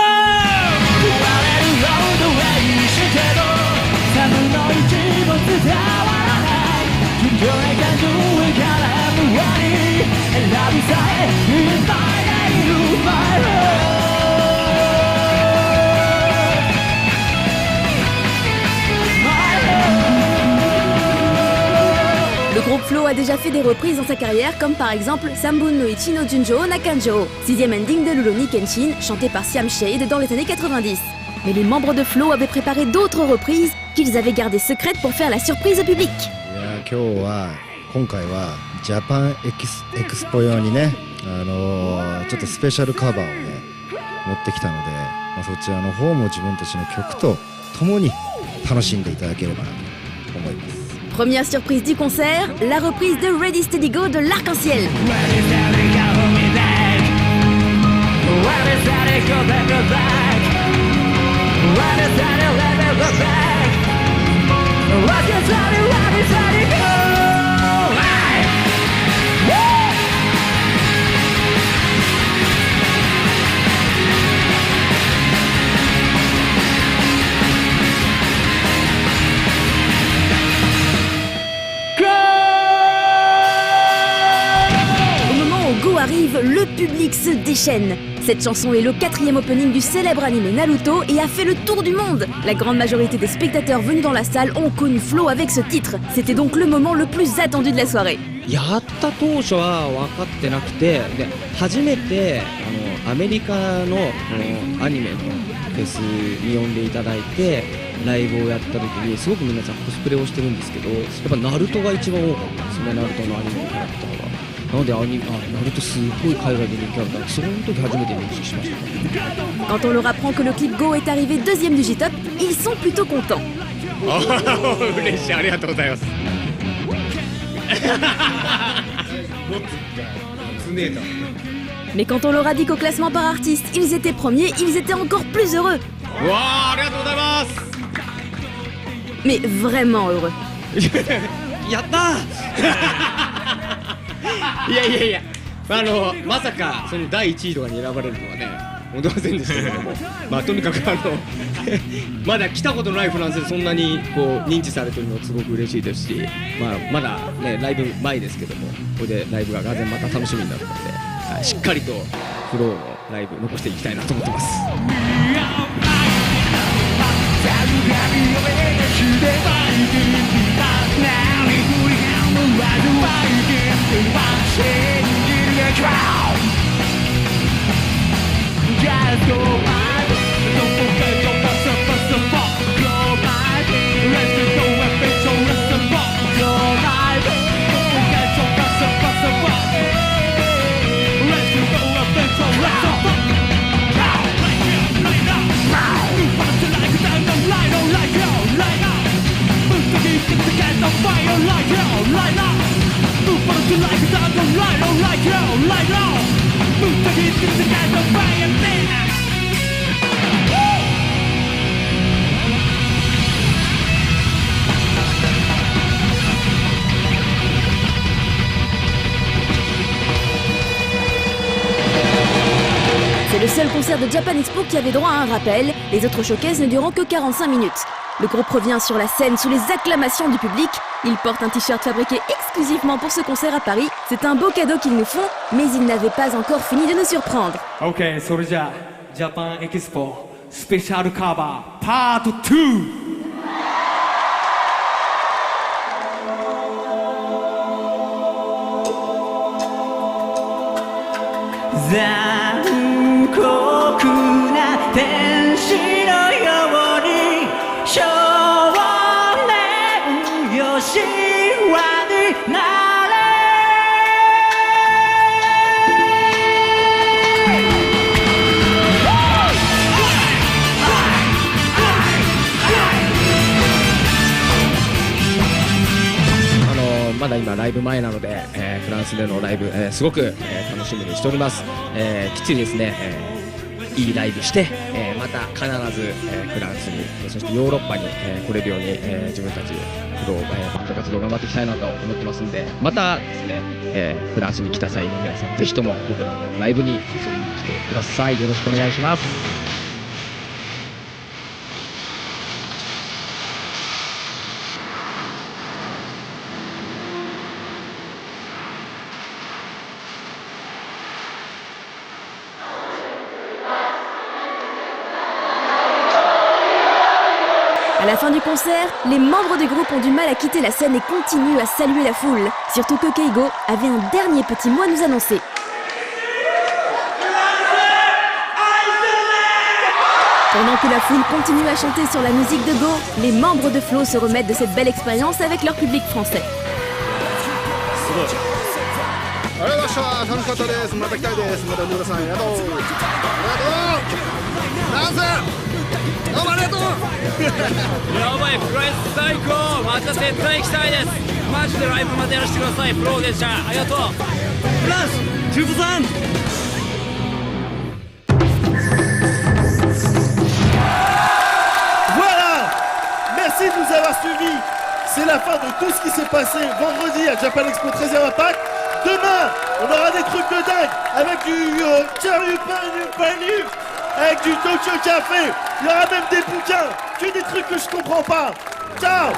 Le groupe Flo a déjà fait des reprises dans sa carrière, comme par exemple Sambun no Ichi no Junjo Nakanjo, 6e ending de Rurouni Kenshin, chanté par Siam Shade dans les années 90. Mais les membres de Flo avaient préparé d'autres reprises qu'ils avaient gardées secrètes pour faire la surprise au public. 今回はジャパンエクスポ用にね、ちょっとスペシャルカバーをね持ってきたので、そちらの方も自分たちの曲と共に楽しんでいただければなと思います。Première surprise du concert, la reprise de Ready Steady Go de l'Arc-en-Ciel. arrive, le public se déchaîne. Cette chanson est le 4e opening du célèbre animé Naruto et a fait le tour du monde. La grande majorité des spectateurs venus dans la salle ont connu Flo avec ce titre. C'était donc le moment le plus attendu de la soirée. やった当初は分かってなくて、で初めてアメリカのアニメのフェスに呼んでいただいてライブをやった時にすごく皆さんコスプレをしてるんですけど、やっぱナルトが一番多かったですね。ナルトのアニメのキャラクターが。なのでナルトすごい海外で人気あるから、その時初めて認識しました。 Quand on leur apprend que le clip Go est arrivé 2e du J-Top, ils sont plutôt contents. 嬉しい、ありがとうございます。Mais quand on leur a dit qu'au classement par artiste, ils étaient premiers, ils étaient encore plus heureux. Mais vraiment heureux. やったーいやいやいや、まさかその第1位とかに選ばれるのはね、思いませんでしたけども、まあとにかくまだ来たことのないフランスでそんなにこう認知されてるのはすごく嬉しいですし、まだねライブ前ですけども、ここでライブががぜんまた楽しみになるので、しっかりとフローのライブ残していきたいなと思ってます。C'est le seul concert de Japan Expo qui avait droit à un rappel, les autres showcases ne durant que 45 minutes. Le groupe revient sur la scène sous les acclamations du public. Ils portent un t-shirt fabriqué exclusivement pour ce concert à Paris. C'est un beau cadeau qu'ils nous font, mais ils n'avaient pas encore fini de nous surprendre. OK、それじゃあジャパンエキスポスペシャルカバーパート2。残酷な天使のように少年よ神話になれ。まだ今ライブ前なので、フランスでのライブ、すごく、楽しみにしております。きっちりですね、いいライブして、また必ず、フランスに、そしてヨーロッパに、来れるように、自分たちバンド活動頑張っていきたいなと思ってますんで、またですね、フランスに来た際に皆さんぜひとも僕らのライブに遊びに来てください。よろしくお願いします。À la fin du concert, les membres du groupe ont du mal à quitter la scène et continuent à saluer la foule. Surtout que Keigo avait un dernier petit mot à nous annoncer. Pendant que la foule continue à chanter sur la musique de Go, les membres de Flo se remettent de cette belle expérience avec leur public français. Voilà! Merci de nous avoir suivis. C'est la fin de tout ce qui s'est passé vendredi à Japan Expo 13e Impact. Demain, on aura des trucs de dingue avec du avec du Tokyo Café. Il y aura même des bouquins, que des trucs que je comprends pas. Ciao!